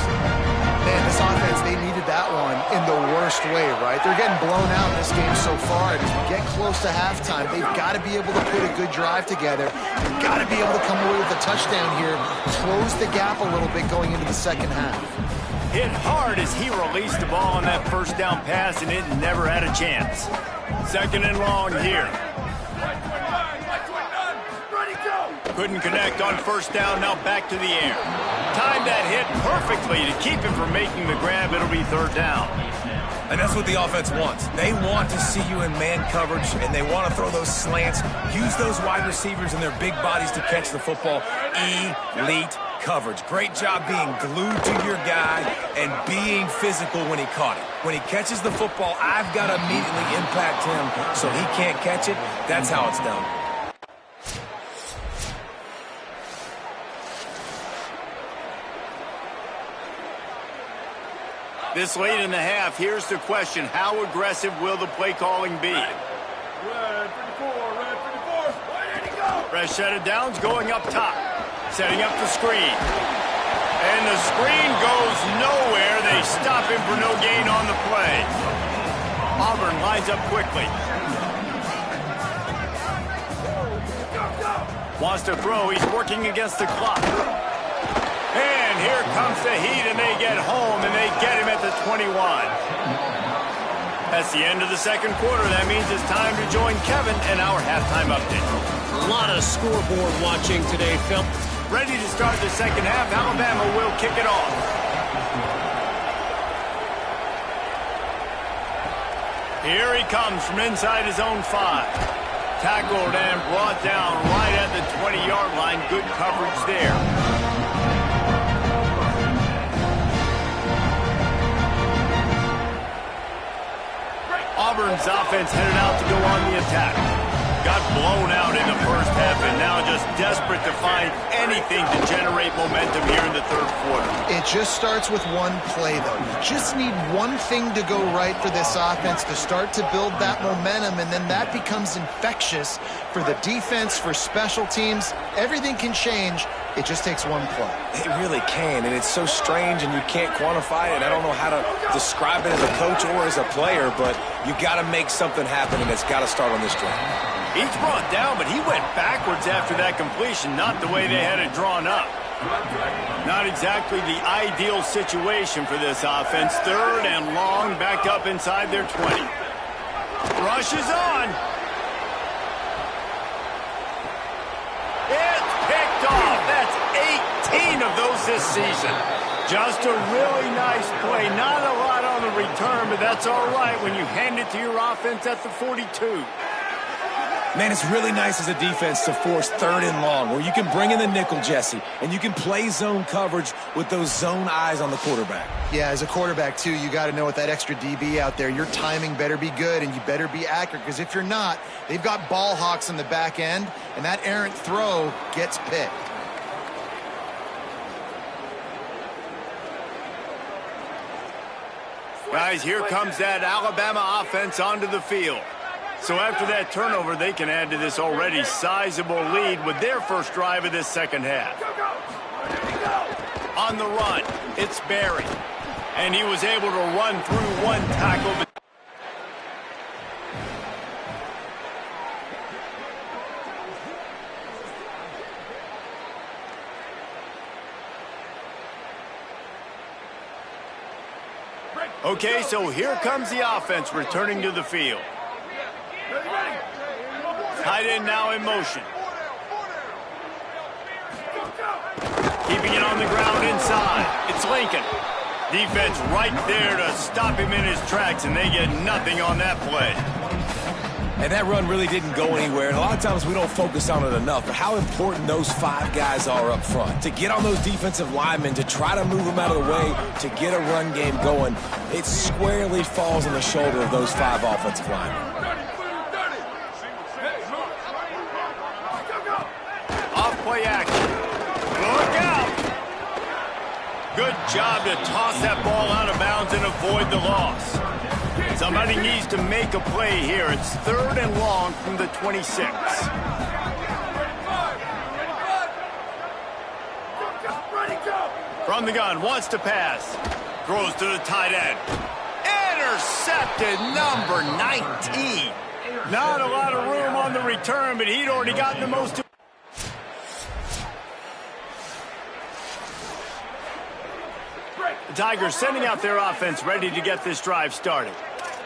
Man, this offense, they needed that one in the worst way, right? They're getting blown out in this game so far. And as we get close to halftime, they've got to be able to put a good drive together. They've got to be able to come away with a touchdown here, close the gap a little bit going into the second half. Hit hard as he released the ball on that first down pass, and it never had a chance. Second and long here. Couldn't connect on first down, now back to the air. Timed that hit perfectly to keep him from making the grab. It'll be third down. And that's what the offense wants. They want to see you in man coverage, and they want to throw those slants, use those wide receivers and their big bodies to catch the football. Elite coverage. Great job being glued to your guy and being physical when he caught it. When he catches the football, I've got to immediately impact him so he can't catch it. That's how it's done. This late in the half, here's the question. How aggressive will the play calling be? Red 54, red 54. Where did he go? Fresh set of downs going up top. Setting up the screen. And the screen goes nowhere. They stop him for no gain on the play. Auburn lines up quickly. Wants to throw. He's working against the clock. And here comes the heat, and they get home, and they get him at the 21. That's the end of the second quarter. That means it's time to join Kevin and our halftime update. A lot of scoreboard watching today, Phil. Ready to start the second half. Alabama will kick it off. Here he comes from inside his own 5. Tackled and brought down right at the 20-yard line. Good coverage there. Auburn's offense headed out to go on the attack. Got blown out in the first half and now just desperate to find anything to generate momentum here in the third quarter. It just starts with one play, though. You just need one thing to go right for this offense to start to build that momentum, and then that becomes infectious for the defense, for special teams. Everything can change. It just takes one play. It really can, and it's so strange, and you can't quantify it. I don't know how to describe it as a coach or as a player, but you got to make something happen, and it's got to start on this drive. He's brought down, but he went backwards after that completion, not the way they had it drawn up. Not exactly the ideal situation for this offense. Third and long, back up inside their 20. Rush is on. It's picked off. That's 18 of those this season. Just a really nice play. Not a lot on the return, but that's all right when you hand it to your offense at the 42. Man, it's really nice as a defense to force third and long, where you can bring in the nickel, Jesse, and you can play zone coverage with those zone eyes on the quarterback. Yeah, as a quarterback, too, you got to know with that extra DB out there, your timing better be good and you better be accurate, because if you're not, they've got ball hawks in the back end, and that errant throw gets picked. Guys, here comes that Alabama offense onto the field. So after that turnover, they can add to this already sizable lead with their first drive of this second half. On the run, it's Barry. And he was able to run through one tackle. Okay, so here comes the offense returning to the field. Tight end now in motion. Keeping it on the ground inside. It's Lincoln. Defense right there to stop him in his tracks, and they get nothing on that play. And that run really didn't go anywhere. And a lot of times we don't focus on it enough, but how important those 5 guys are up front. To get on those defensive linemen, to try to move them out of the way, to get a run game going, it squarely falls on the shoulder of those 5 offensive linemen. Off-play action. Look out! Good job to toss that ball out of bounds and avoid the loss. Somebody needs to make a play here. It's 3rd and long from the 26. From the gun, wants to pass. Throws to the tight end. Intercepted, number 19. Not a lot of room on the return, but he'd already gotten the most. The Tigers sending out their offense ready to get this drive started.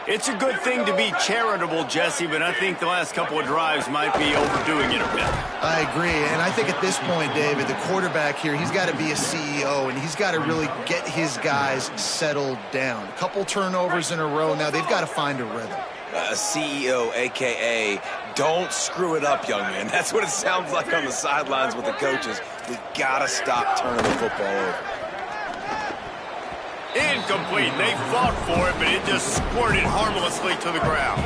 It's a good thing to be charitable, Jesse, but I think the last couple of drives might be overdoing it a bit. I agree, and I think at this point, David, the quarterback here, he's got to be a CEO, and he's got to really get his guys settled down. A couple turnovers in a row now. They've got to find a rhythm. CEO, a.k.a. don't screw it up, young man. That's what it sounds like on the sidelines with the coaches. We got to stop turning the football over. Incomplete. They fought for it, but it just squirted harmlessly to the ground.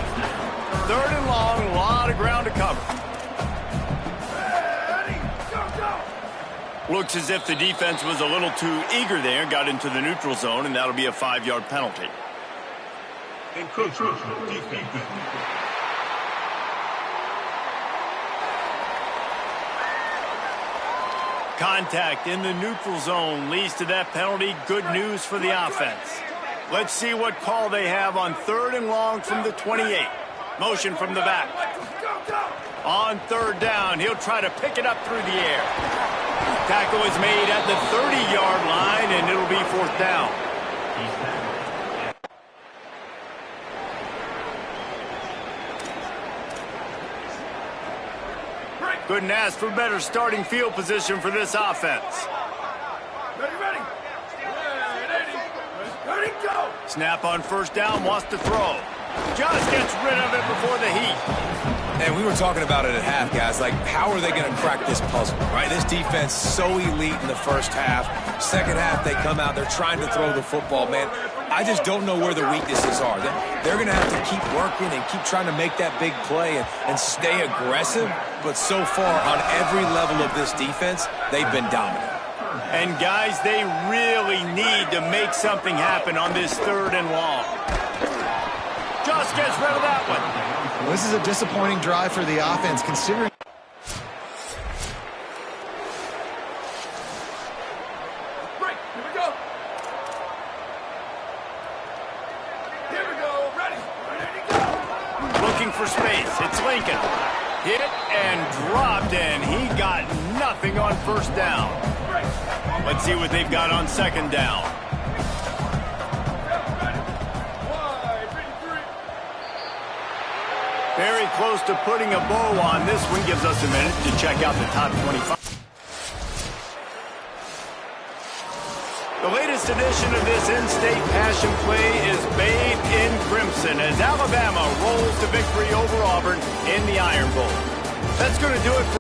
3rd and long, a lot of ground to cover. Looks as if the defense was a little too eager there, got into the neutral zone, and that'll be a 5-yard penalty. Contact in the neutral zone leads to that penalty. Good news for the offense. Let's see what call they have on 3rd and long from the 28. Motion from the back. On 3rd down, he'll try to pick it up through the air. Tackle is made at the 30-yard line, and it'll be 4th down. Couldn't ask for better starting field position for this offense. Ready, go! Snap on 1st down, wants to throw. Just gets rid of it before the heat. And we were talking about it at half, guys. Like, how are they going to crack this puzzle, right? This defense so elite in the first half. Second half, they come out. They're trying to throw the football, man. I just don't know where the weaknesses are. They're going to have to keep working and keep trying to make that big play and stay aggressive. But so far, on every level of this defense, they've been dominant. And, guys, they really need to make something happen on this 3rd and long. Just gets rid of that one. Well, this is a disappointing drive for the offense, considering. Looking for space. It's Lincoln. Hit and dropped, and he got nothing on 1st down. Let's see what they've got on 2nd down. Very close to putting a bow on this one. Gives us a minute to check out the top 25. The latest edition of this in-state passion play is bathed in crimson as Alabama rolls to victory over Auburn in the Iron Bowl. That's going to do it for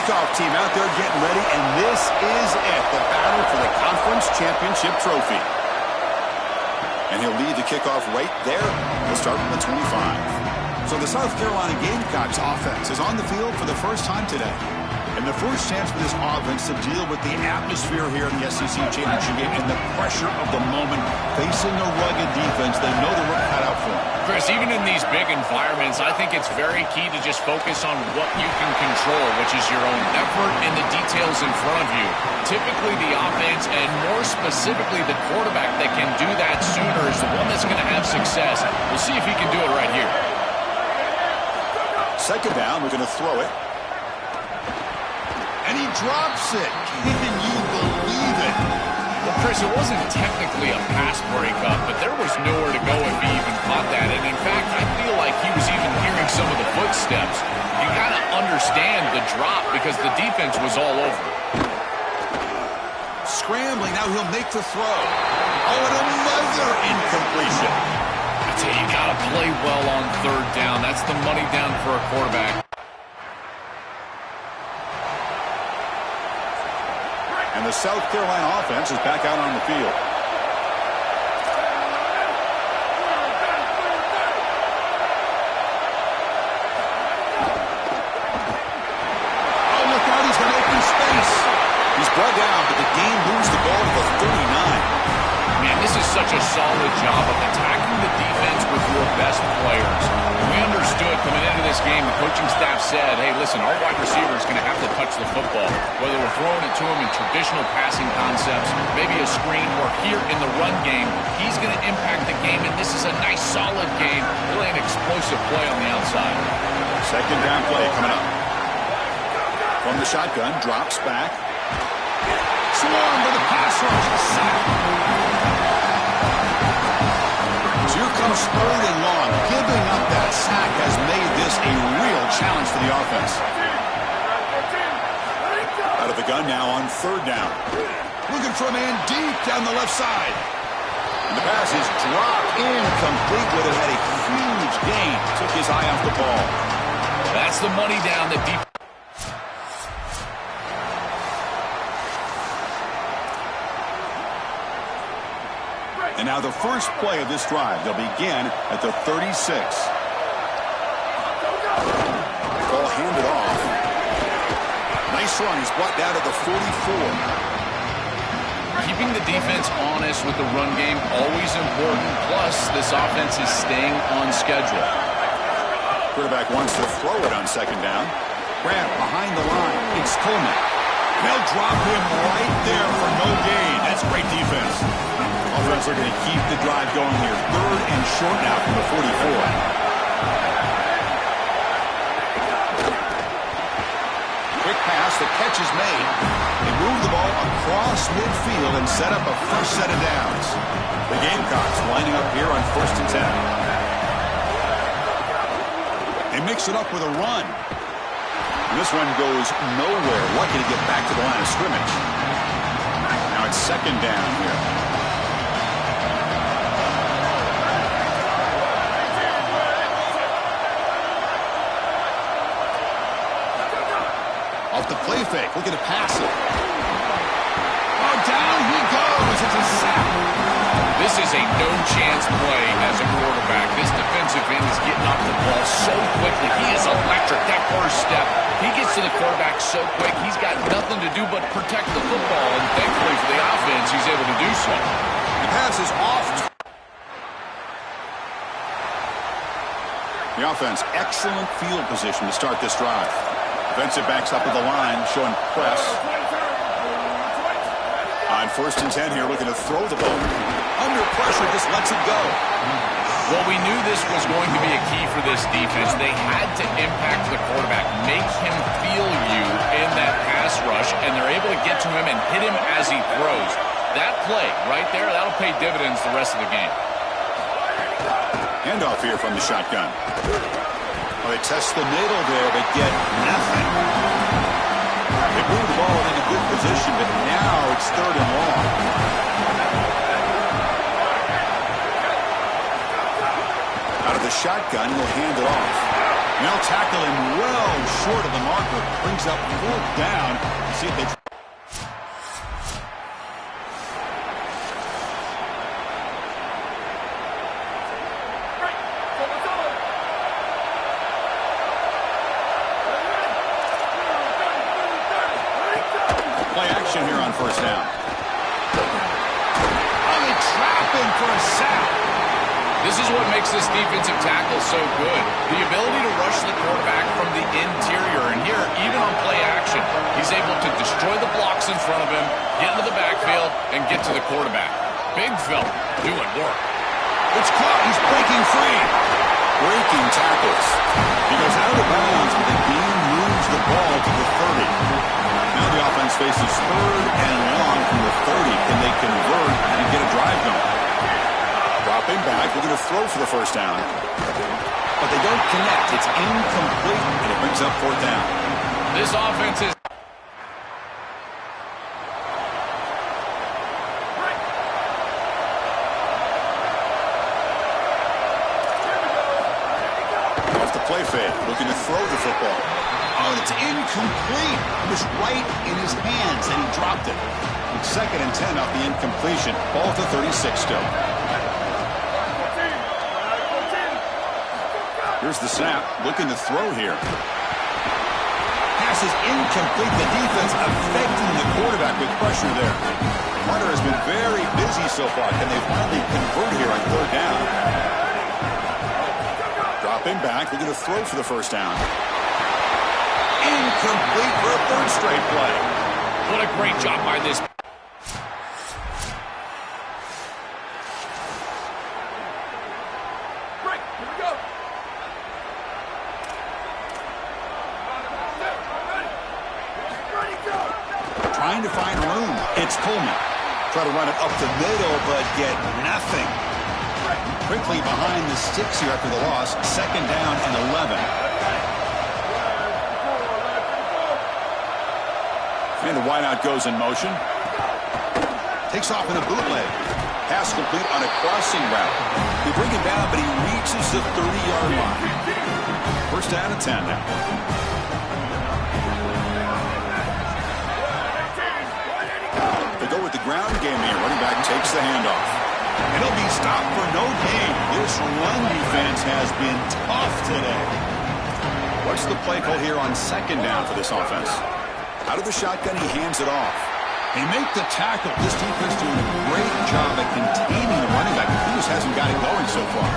kickoff team out there getting ready, and this is it, the battle for the conference championship trophy. And he'll lead the kickoff right there. He'll start from the 25. So the South Carolina Gamecocks offense is on the field for the first time today. And the first chance for this offense to deal with the atmosphere here in the SEC Championship game and the pressure of the moment, facing a rugged defense they know the work cut out for them. Chris, even in these big environments, I think it's very key to just focus on what you can control, which is your own effort and the details in front of you. Typically, the offense, and more specifically the quarterback that can do that sooner, is the one that's going to have success. We'll see if he can do it right here. Second down, we're going to throw it. And he drops it. Can you believe it? Well, Chris, it wasn't technically a pass breakup, but there was nowhere to go if he even caught that. And in fact, I feel like he was even hearing some of the footsteps. You got to understand the drop because the defense was all over. Scrambling, now he'll make the throw. Oh, and another incompletion. I tell you, you got to play well on third down. That's the money down for a quarterback. And the South Carolina offense is back out on the field. Oh, look out, he's got open space. He's brought down, but the game moves the ball to the 39. Man, this is such a solid job of attacking the defense with your best players. We understood coming into this game, the coaching staff said, hey, listen, our wide receiver is going to have to touch the football. Whether we're throwing it to him in traditional passing concepts, maybe a screen, or here in the run game, he's going to impact the game, and this is a nice, solid game. Really an explosive play on the outside. Second down play coming up. From the shotgun, drops back. Swarmed by the pass rush. Sack. So here comes third and long. Giving up that sack has made this a real challenge for the offense. Out of the gun now on third down. Looking for a man deep down the left side. And the pass is dropped incomplete, but it had a huge gain. Took his eye off the ball. That's the money down that deep. And now the first play of this drive, they'll begin at the 36. Ball handed off. Nice run. He's brought down to the 44. Keeping the defense honest with the run game, always important. Plus, this offense is staying on schedule. Quarterback wants to throw it on second down. Grant behind the line. It's Coleman. They'll drop him right there for no gain. That's great defense. Offense are going to keep the drive going here. Third and short now from the 44. Quick pass, the catch is made. They move the ball across midfield and set up a first set of downs. The Gamecocks lining up here on 1st and 10. They mix it up with a run. And this one goes nowhere. Lucky to get back to the line of scrimmage. Now it's second down here. Off the play fake, looking to pass it. Oh, down he goes. It's a sack. This is a no-chance play as a quarterback. This defensive end is getting off the ball so quickly. He is electric. That first step, he gets to the quarterback so quick, he's got nothing to do but protect the football. And thankfully for the offense, he's able to do so. The pass is off. The offense, excellent field position to start this drive. Defensive backs up at the line, showing press. On 1st and 10 here, looking to throw the ball. Under pressure, just lets it go. Well, we knew this was going to be a key for this defense. They had to impact the quarterback, make him feel you in that pass rush, and they're able to get to him and hit him as he throws. That play right there, that'll pay dividends the rest of the game. Handoff here from the shotgun. Well, they test the middle there, but get nothing. They move the ball into good position, but now it's third and long. Out of the shotgun, he'll hand it off. And they'll tackle him well short of the marker. Brings up 4th down. See if they... Play action here on 1st down. Oh, they trap him for a sack. This is what makes this defensive tackle so good. The ability to rush the quarterback from the interior. And here, even on play action, he's able to destroy the blocks in front of him, get into the backfield, and get to the quarterback. Big fella doing work. It's caught. He's breaking free. Breaking tackles. He goes out of bounds, but the game moves the ball to the 30. Now the offense faces 3rd and long from the 30. Can they convert and get a drive going? Dropping back. We're going to throw for the 1st down. But they don't connect. It's incomplete, and it brings up 4th down. This offense is... Off the play fake. Looking to throw the football. Oh, it's incomplete. It was right in his hands, and he dropped it. It's 2nd and 10 off the incompletion. Ball to 36 still. Here's the snap. Looking to throw here. Pass is incomplete. The defense affecting the quarterback with pressure there. Carter has been very busy so far. Can they finally convert here on 3rd down? Dropping back. Looking to throw for the 1st down. Incomplete for a 3rd straight play. What a great job by this. Trying to find room. It's Coleman. Try to run it up the middle, but get nothing. Quickly behind the sticks here after the loss. 2nd down and 11. And the wideout goes in motion. Takes off in a bootleg. Pass complete on a crossing route. They bring him down, but he reaches the 30-yard line. 1st down and 10 now. Go with the ground game here. Running back takes the handoff. And he'll be stopped for no gain. This run defense has been tough today. What's the play call here on 2nd down for this offense? Out of the shotgun, he hands it off. They make the tackle. This defense doing a great job at containing the running back. He just hasn't got it going so far.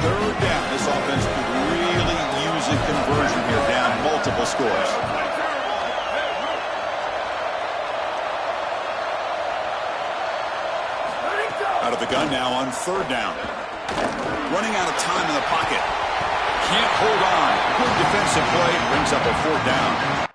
3rd down. This offense could really use a conversion here, down multiple scores. Out of the gun now on 3rd down. Running out of time in the pocket. Can't hold on. Good defensive play. Brings up a 4th down.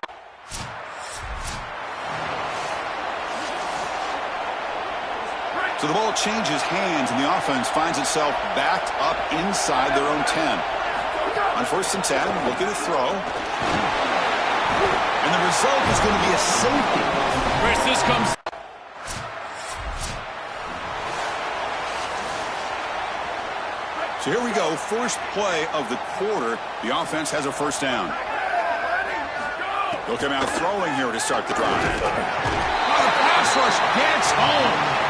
So the ball changes hands, and the offense finds itself backed up inside their own 10. On 1st and 10, looking to throw. And the result is going to be a safety. Chris, this comes... So here we go, first play of the quarter. The offense has a 1st down. They'll come out throwing here to start the drive. Oh, the pass rush gets home.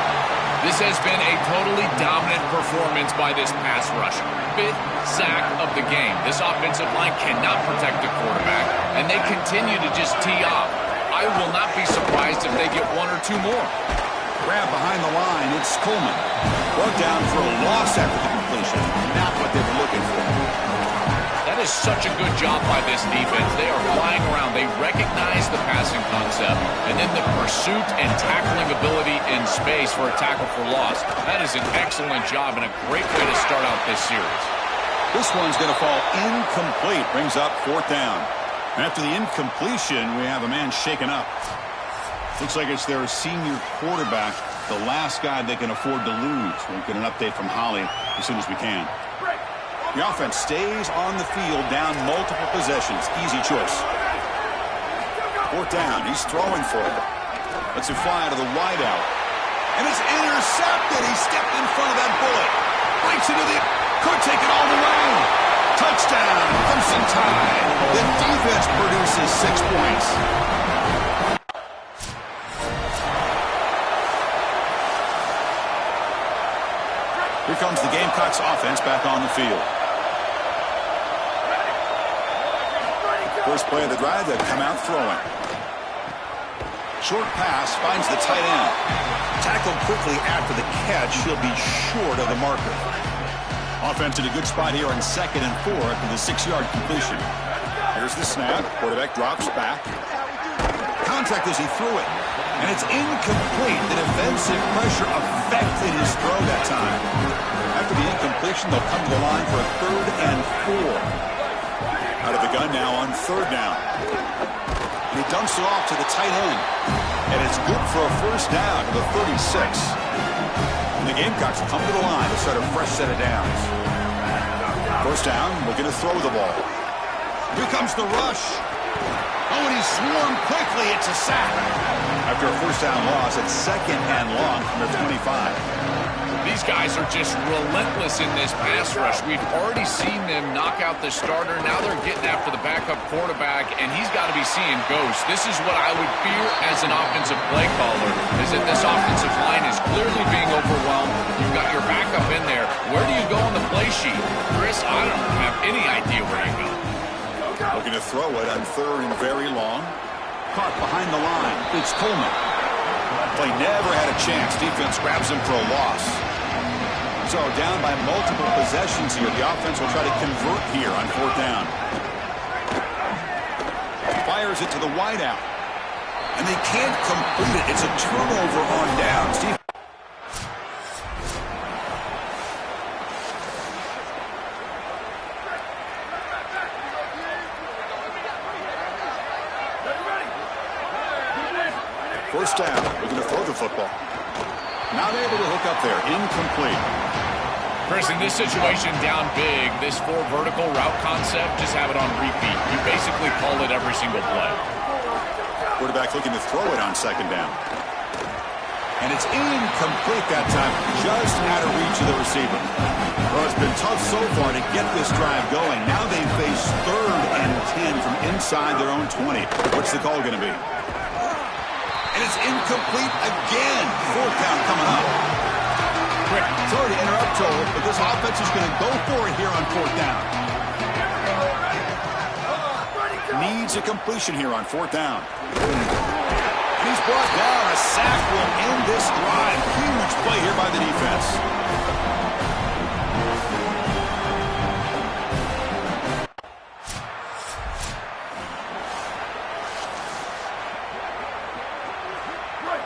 This has been a totally dominant performance by this pass rush. 5th sack of the game. This offensive line cannot protect the quarterback, and they continue to just tee off. I will not be surprised if they get 1 or 2 more. Grab behind the line, it's Coleman. Brought down for a loss after the completion. Not what they were looking for. That is such a good job by this defense. They are flying around. They recognize the passing concept, and then the pursuit and tackling ability in space for a tackle for loss. That is an excellent job and a great way to start out this series. This one's going to fall incomplete. Brings up 4th down. After the incompletion, we have a man shaken up. Looks like it's their senior quarterback, the last guy they can afford to lose. We'll get an update from Holly as soon as we can. The offense stays on the field, down multiple possessions. Easy choice. 4th down. He's throwing for it. Lets it fly out of the wideout. And it's intercepted. He stepped in front of that bullet. Breaks into the... Could take it all the way. Touchdown, Crimson Tide. The defense produces 6 points. Here comes the Gamecocks offense back on the field. First play of the drive, they come out throwing. Short pass finds the tight end. Tackled quickly after the catch. He'll be short of the marker. Offense in a good spot here on 2nd and 4 after the 6-yard completion. Here's the snap. Quarterback drops back. Contact as he threw it. And it's incomplete. The defensive pressure affected his throw that time. After the incompletion, they'll come to the line for a 3rd and 4. Out of the gun now on 3rd down. And he dumps it off to the tight end. And it's good for a 1st down to the 36. And the Gamecocks come to the line to start a fresh set of downs. 1st down, looking to throw the ball. Here comes the rush. Oh, and he swarmed quickly. It's a sack. After a 1st down loss, it's 2nd and long from the 25. These guys are just relentless in this pass rush. We've already seen them knock out the starter. Now they're getting after the backup quarterback, and he's got to be seeing ghosts. This is what I would fear as an offensive play caller, is that this offensive line is clearly being overwhelmed. You've got your backup in there. Where do you go on the play sheet? Chris, I don't have any idea where you go. Looking to throw it on 3rd and very long. Caught behind the line. It's Coleman. Play never had a chance. Defense grabs him for a loss. So down by multiple possessions here. The offense will try to convert here on 4th down. Fires it to the wideout. And they can't complete it. It's a turnover on downs. First down. Looking to throw the football. Not able to hook up there. Incomplete. Chris, in this situation, down big, this 4 vertical route concept, just have it on repeat. You basically call it every single play. Quarterback looking to throw it on 2nd down. And it's incomplete that time. Just out of reach of the receiver. Well, it's been tough so far to get this drive going. Now they face 3rd and 10 from inside their own 20. What's the call going to be? And it's incomplete again. 4th down coming up. Quick, sorry to interrupt, Joel, but this offense is going to go for it here on 4th down. Needs a completion here on 4th down. And he's brought down. A sack will end this drive. Huge play here by the defense.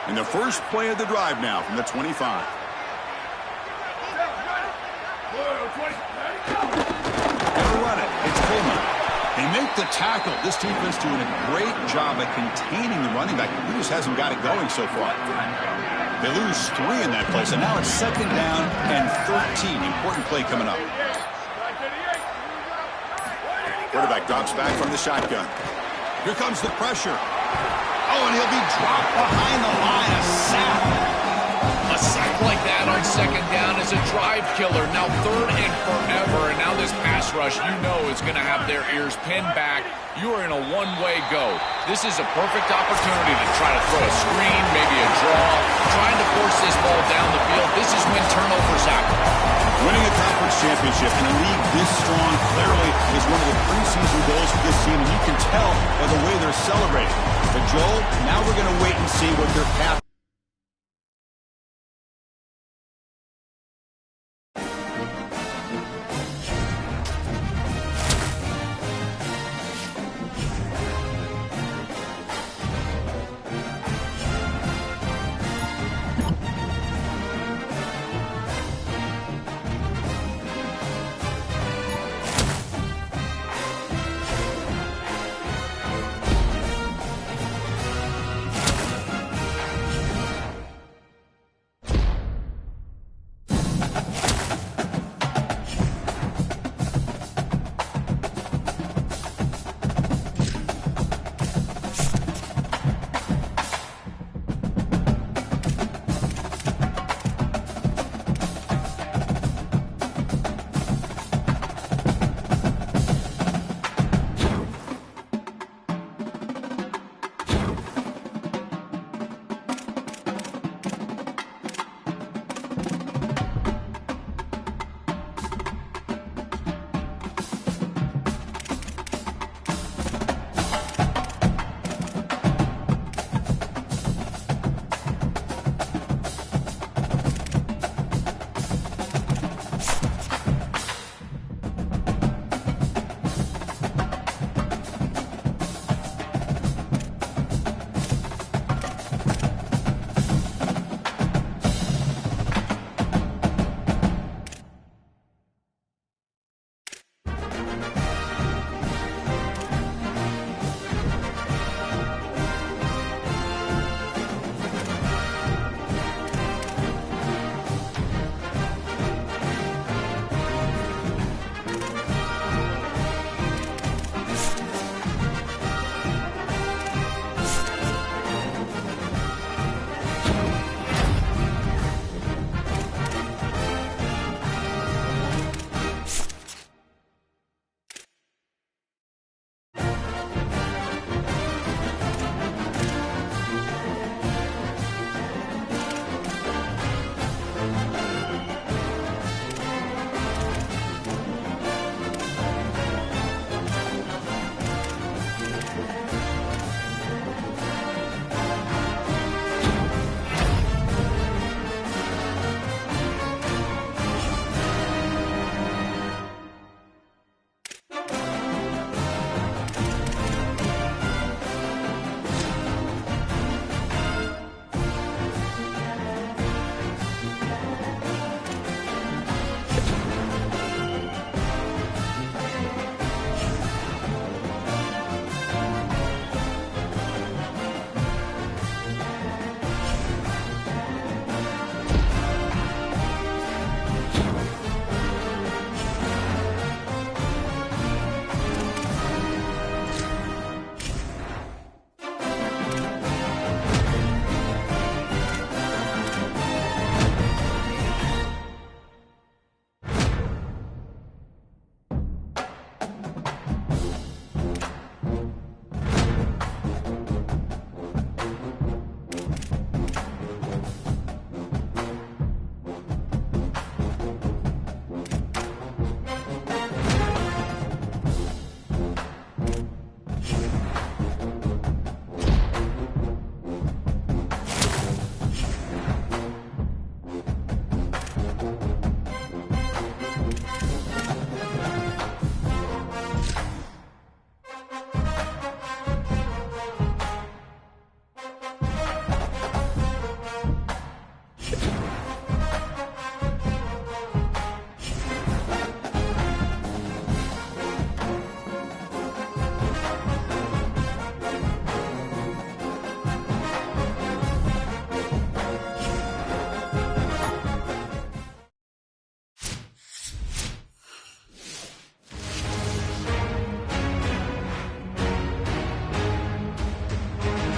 In the first play of the drive now from the 25. Gonna run it. It's Coleman. They make the tackle. This defense doing a great job at containing the running back. He just hasn't got it going so far. They lose 3 in that play, so now it's 2nd down and 13. Important play coming up. Quarterback drops back from the shotgun. Here comes the pressure. Oh, and he'll be dropped behind the line. A sack. A sack like that on 2nd down is a drive killer. Now 3rd and forever, and now this pass rush, you know, is going to have their ears pinned back. You are in a one-way go. This is a perfect opportunity to try to throw a screen, maybe a draw, trying to force this ball down the field. This is when turnovers happen. Winning a conference championship in a league this strong clearly is one of the preseason goals for this team, and you can tell by the way they're celebrating. But Joel, now we're going to wait and see what their path.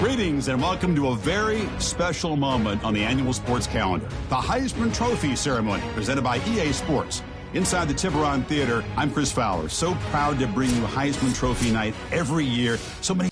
Greetings and welcome to a very special moment on the annual sports calendar. The Heisman Trophy ceremony presented by EA Sports. Inside the Tiburon Theater, I'm Chris Fowler. So proud to bring you Heisman Trophy night every year. So many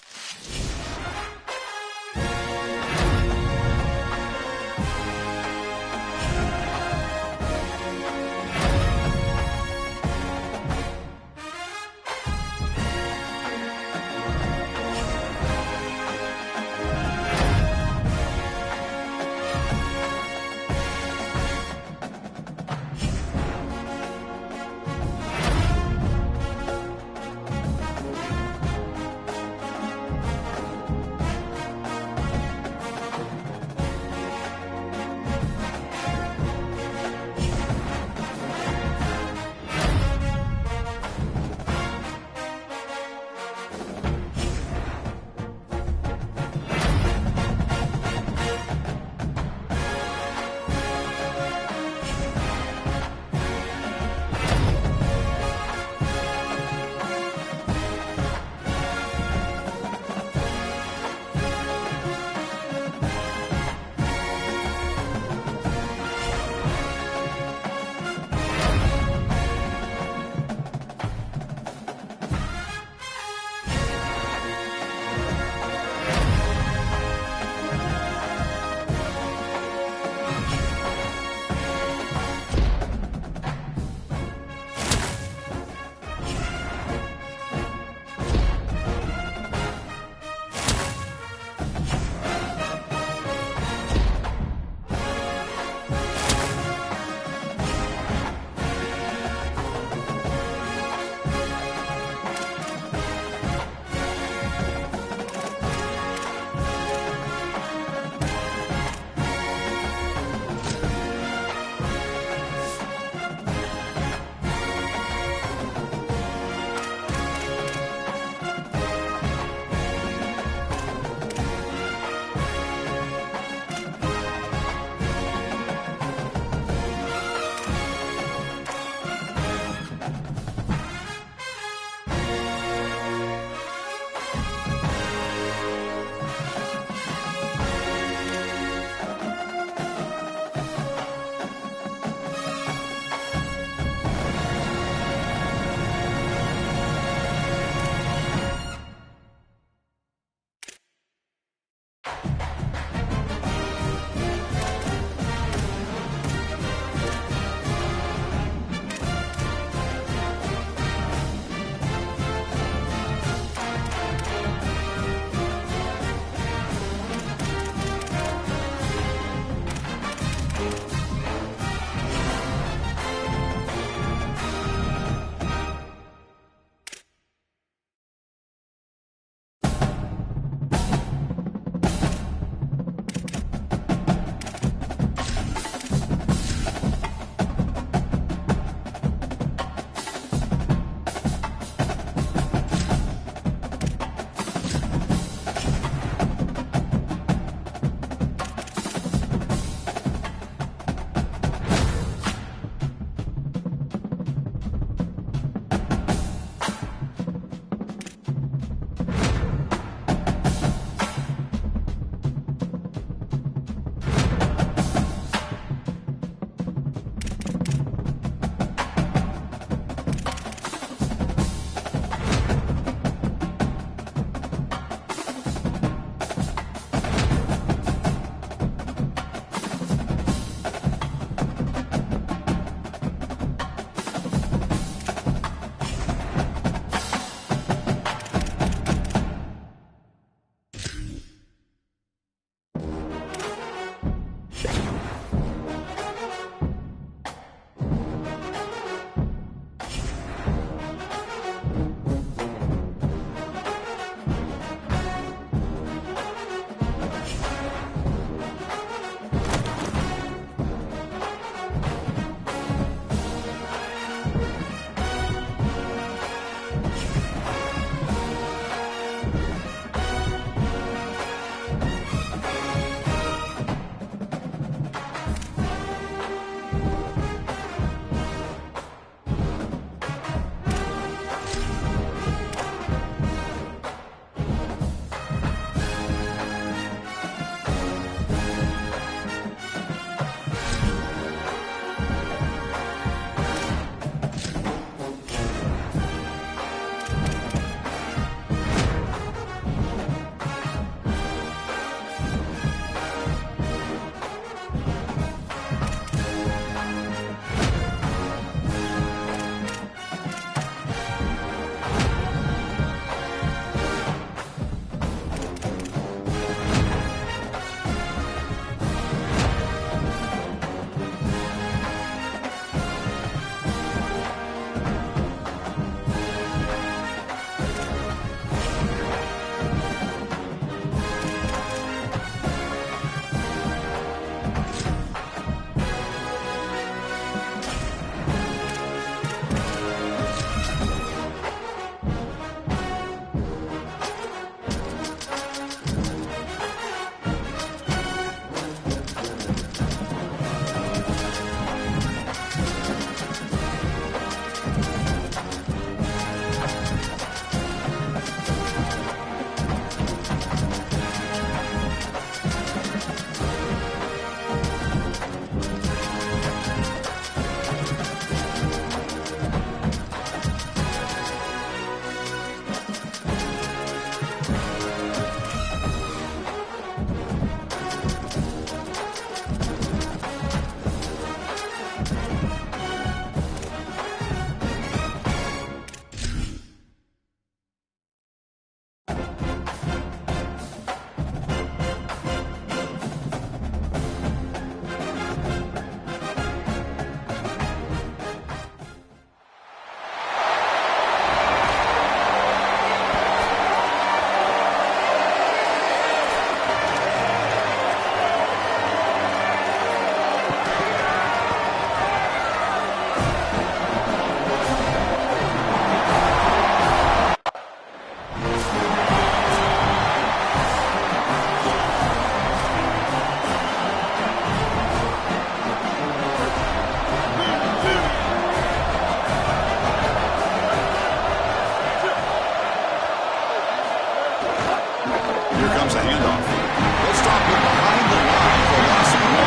Here comes the handoff. They'll stop him behind the line for a loss of 1.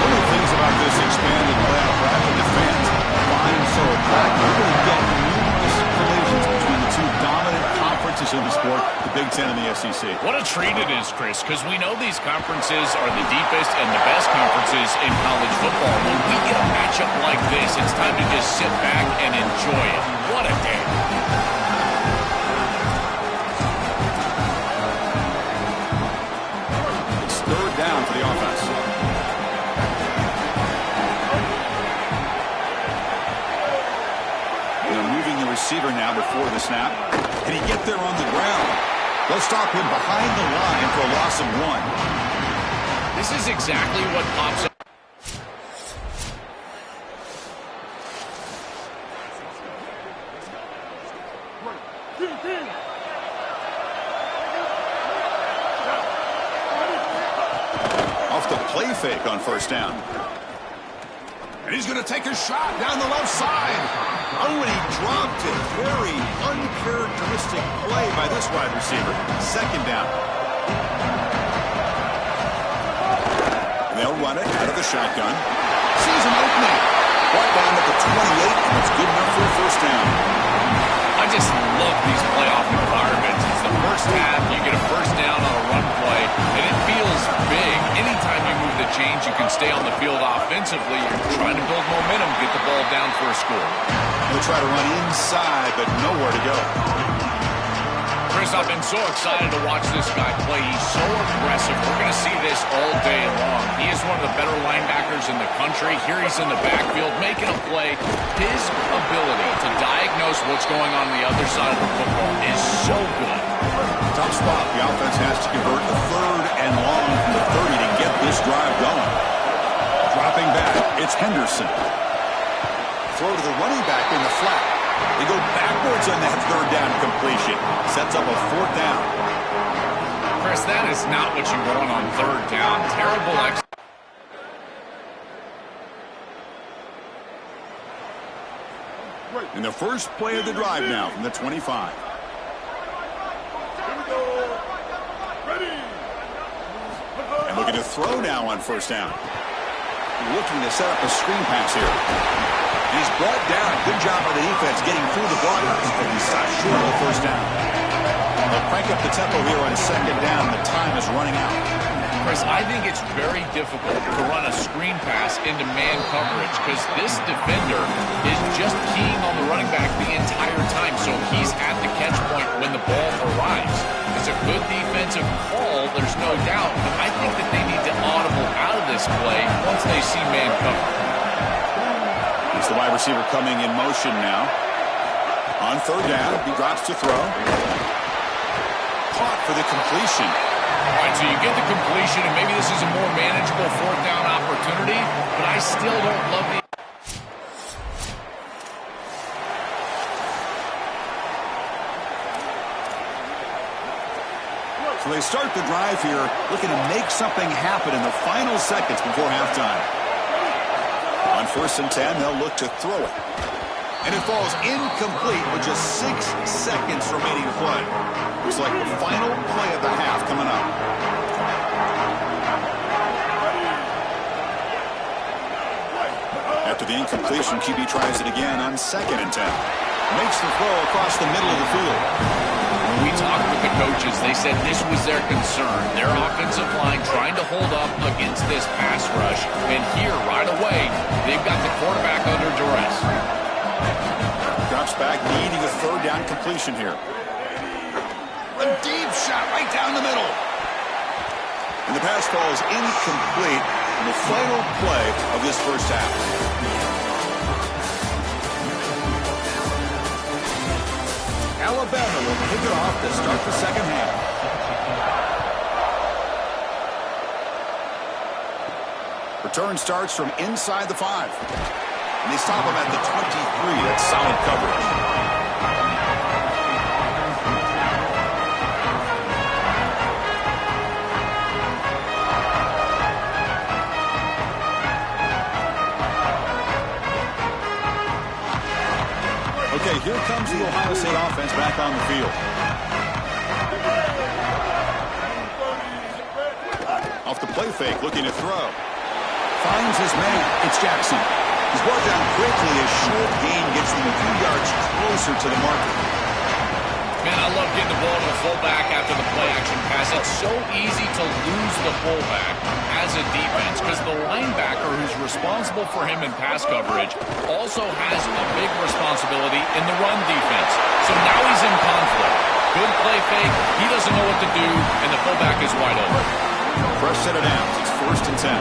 One of the things about this expanded playoff bracket, the fans find so attractive. You're going to get numerous collisions between the two dominant conferences in the sport, the Big Ten and the SEC. What a treat it is, Chris, because we know these conferences are the deepest and the best conferences in college football. When we get a matchup like this, it's time to just sit back and enjoy it. What a day. It's 3rd down for the offense. They're moving the receiver now before the snap. Can he get there on the ground? They'll stop him behind the line for a loss of 1. This is exactly what pops up. Off the play fake on 1st down. And he's going to take a shot down the left side. Oh, and he dropped it. Very uncharacteristic play by this wide receiver. 2nd down. And they'll run it out of the shotgun. Sees an opening. Brought down at the 28, and it's good enough for a 1st down. I just love these playoff environments. It's the first half, you get a 1st down on a run play, and it feels big. Anytime you move the chains, you can stay on the field offensively. You're trying to build momentum, get the ball down for a score. They'll try to run inside, but nowhere to go. Chris, I've been so excited to watch this guy play. He's so aggressive. We're going to see this all day long. He is one of the better linebackers in the country. Here he's in the backfield making a play. His ability to diagnose what's going on the other side of the football is so good. Tough spot. The offense has to convert the 3rd and long from the 30 to get this drive going. Dropping back, it's Henderson. Throw to the running back in the flat. They go backwards on that 3rd down completion. Sets up a 4th down. Chris, that is not what you want on 3rd down. Terrible In the first play of the drive now from the 25. And looking to throw now on 1st down. Looking to set up a screen pass here. He's brought down. Good job by the defense getting through the blockers. But he's short of the 1st down. They'll crank up the tempo here on 2nd down. The time is running out. Chris, I think it's very difficult to run a screen pass into man coverage because this defender is just keying on the running back the entire time. So he's at the catch point when the ball arrives. It's a good defensive call, there's no doubt. But I think that they need to audible out of this play once they see man cover. It's the wide receiver coming in motion now. On 3rd down, he drops to throw. Caught for the completion. All right, so you get the completion, and maybe this is a more manageable 4th down opportunity, but I still don't love the... So they start the drive here, looking to make something happen in the final seconds before halftime. On 1st and 10, they'll look to throw it. And it falls incomplete with just 6 seconds remaining to play. Looks like the final play of the half coming up. After the incompletion, QB tries it again on 2nd and 10. Makes the throw across the middle of the field. When we talked with the coaches, they said this was their concern. Their offensive line trying to hold up against this pass rush. And here, right away, they've got the quarterback under duress. Drops back, needing a 3rd down completion here. A deep shot right down the middle. And the pass falls incomplete in the final play of this 1st half. Alabama will kick it off to start the 2nd half. Return starts from inside the 5. And they stop him at the 23. That's solid coverage. Okay, here comes the Ohio State offense back on the field. Off the play fake, looking to throw. Finds his man. It's Jackson. He's brought down quickly as short gain gets them a few yards closer to the marker. Man, I love getting the ball to the fullback after the play-action pass. It's so easy to lose the fullback as a defense because the linebacker who's responsible for him in pass coverage also has a big responsibility in the run defense. So now he's in conflict. Good play fake. He doesn't know what to do, and the fullback is wide open. Fresh set of downs. It's 1st and 10.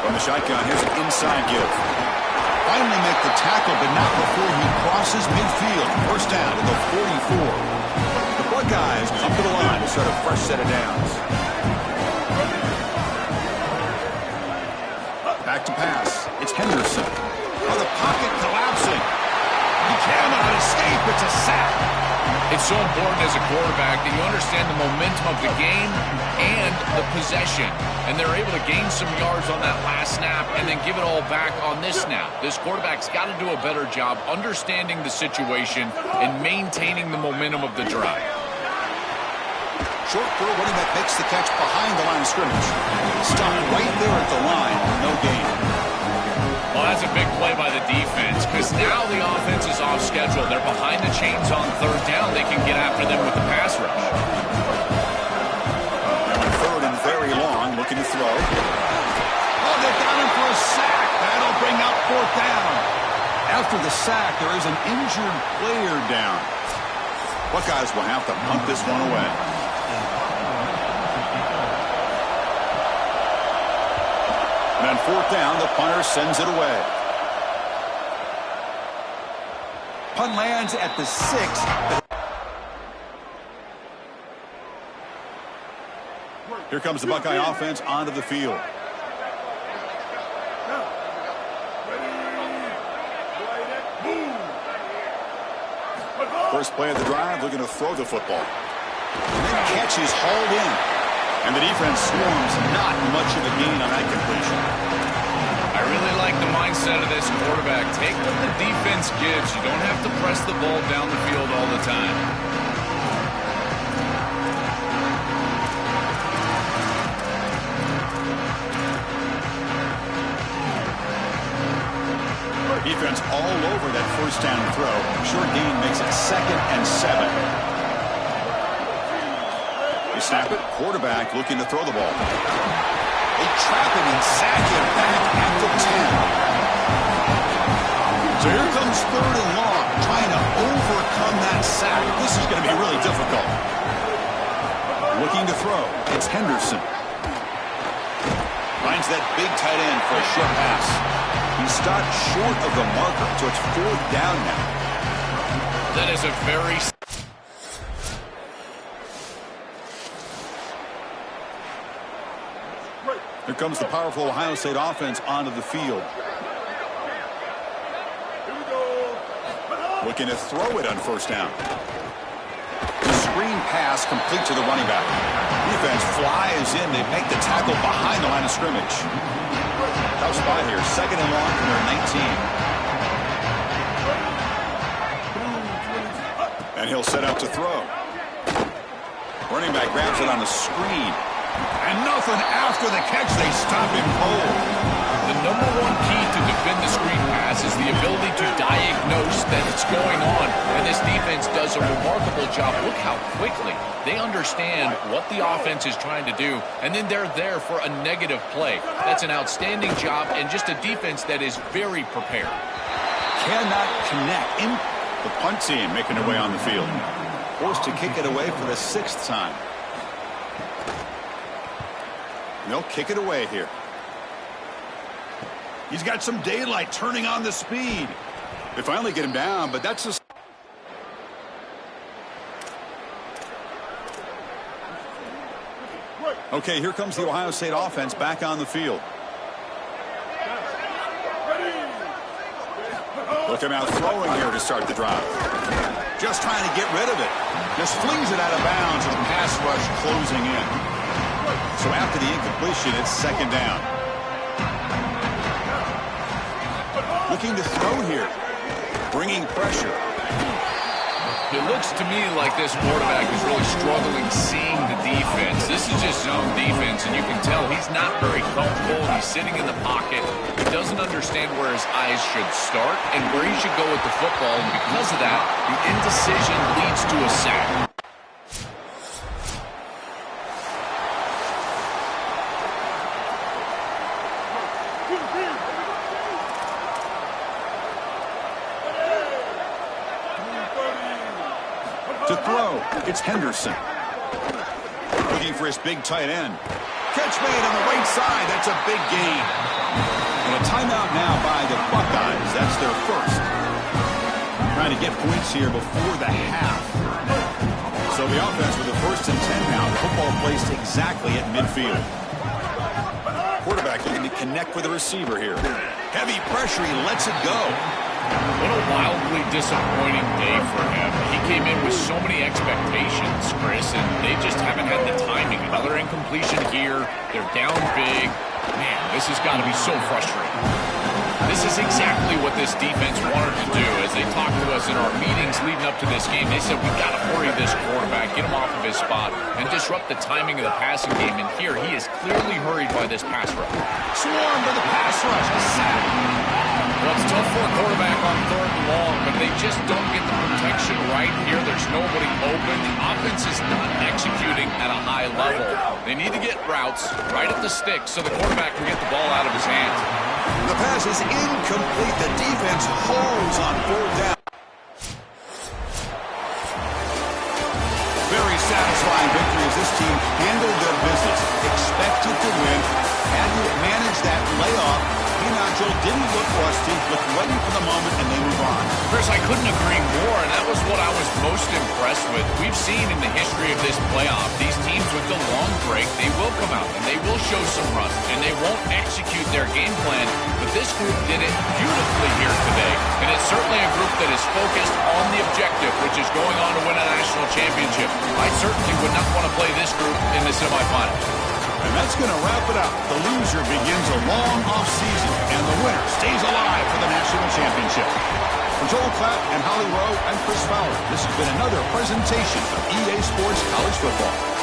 From the shotgun, here's an inside give. Finally make the tackle, but not before he crosses midfield. 1st down to the 44. The Buckeyes come to the line to start a fresh set of downs. Back to pass. It's Henderson. Oh, the pocket collapsing. He cannot escape. It's a sack. It's so important as a quarterback that you understand the momentum of the game and the possession. And they're able to gain some yards on that last snap and then give it all back on this snap. This quarterback's got to do a better job understanding the situation and maintaining the momentum of the drive. Short throw, running back makes the catch behind the line of scrimmage. Stopped right there at the line. No gain. Well, that's a big play by the defense because now the offense is off schedule. They're behind the chains on 3rd down. They can get after them with the pass rush. Now on 3rd and very long, looking to throw. Oh, they've got him for a sack. That'll bring up 4th down. After the sack, there is an injured player down. Buckeyes will have to punt this one away. And on 4th down, the punter sends it away. Punt lands at the 6. Here comes the Buckeye offense onto the field. First play of the drive, looking to throw the football. And then catch is hauled in. And the defense swarms, not much of a gain on that completion. I really like the mindset of this quarterback. Take what the defense gives. You don't have to press the ball down the field all the time. Defense all over that 1st down throw. Short gain makes it 2nd and 7. They snap it. Quarterback looking to throw the ball. They trap him and sack him back at the 10. So here comes 3rd and long, trying to overcome that sack. This is going to be really difficult. Looking to throw. It's Henderson. Finds that big tight end for a short pass. He stopped short of the marker, so it's 4th down now. That is a very... Here comes the powerful Ohio State offense onto the field. Looking to throw it on 1st down. The screen pass complete to the running back. Defense flies in. They make the tackle behind the line of scrimmage. Tough spot here. 2nd and long from their 19. And he'll set out to throw. Running back grabs it on the screen. And nothing after the catch. They stop him cold. The #1 key to defend the screen pass is the ability to diagnose that it's going on. And this defense does a remarkable job. Look how quickly they understand what the offense is trying to do. And then they're there for a negative play. That's an outstanding job and just a defense that is very prepared. Cannot connect. The punt team making their way on the field. Forced to kick it away for the 6th time. They'll kick it away here. He's got some daylight turning on the speed. They finally get him down, but that's a... Okay, here comes the Ohio State offense back on the field. Look him out throwing here to start the drive. Just trying to get rid of it. Just flings it out of bounds with the pass rush closing in. So after the incompletion, it's 2nd down. Looking to throw here. Bringing pressure. It looks to me like this quarterback is really struggling seeing the defense. This is just zone defense, and you can tell he's not very comfortable. He's sitting in the pocket. He doesn't understand where his eyes should start and where he should go with the football, and because of that, the indecision leads to a sack. To throw, it's Henderson. Looking for his big tight end. Catch made on the right side. That's a big gain. And a timeout now by the Buckeyes. That's their first. Trying to get points here before the half. So the offense with the 1st and 10 now. The football placed exactly at midfield. Quarterback looking to connect with the receiver here. Heavy pressure. He lets it go. What a wildly disappointing day for him. He came in with so many expectations, Chris, and they just haven't had the timing. Another incompletion here. They're down big. Man, this has got to be so frustrating. This is exactly what this defense wanted to do. As they talked to us in our meetings leading up to this game, they said, we've got to hurry this quarterback, get him off of his spot, and disrupt the timing of the passing game. And here, he is clearly hurried by this pass rush. Swarmed by the pass rush. A sack. Well, it's tough for a quarterback on 3rd and long, but they just don't get the protection right here. There's nobody open. The offense is not executing at a high level. They need to get routes right at the stick so the quarterback can get the ball out of his hands. The pass is incomplete. The defense holds on 4th down. Very satisfying victory as this team handled their business. Expected to win. Had to manage that layoff. Pinacho didn't look rusty, looked ready for the moment, and they move on. Chris, I couldn't agree more, and that was what I was most impressed with. We've seen in the history of this playoff, these teams with the long break, they will come out, and they will show some rust, and they won't execute their game plan, but this group did it beautifully here today, and it's certainly a group that is focused on the objective, which is going on to win a national championship. I certainly would not want to play this group in the semifinals. And that's going to wrap it up. The loser begins a long offseason, and the winner stays alive for the national championship. For Joel Klatt and Holly Rowe, I'm Chris Fowler. This has been another presentation of EA Sports College Football.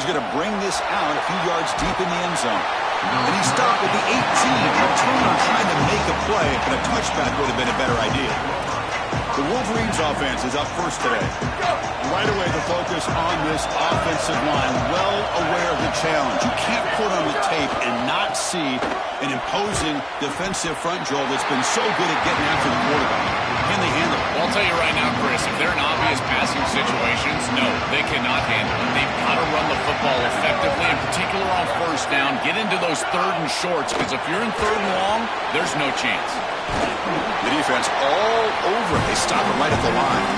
He's going to bring this out a few yards deep in the end zone. And he stopped at the 18. A returner trying to make a play, but a touchback would have been a better idea. The Wolverines offense is up first today. Right away, the focus on this offensive line, well aware of the challenge. You can't put on the tape and not see an imposing defensive front, Joel, that's been so good at getting after the quarterback. Can they handle it? Well, I'll tell you right now, Chris, if they're in obvious passing situations, no, they cannot handle it. They've got to run the football effectively, in particular on first down. Get into those third and shorts, because if you're in third and long, there's no chance. The defense all over it. They stop him right at the line.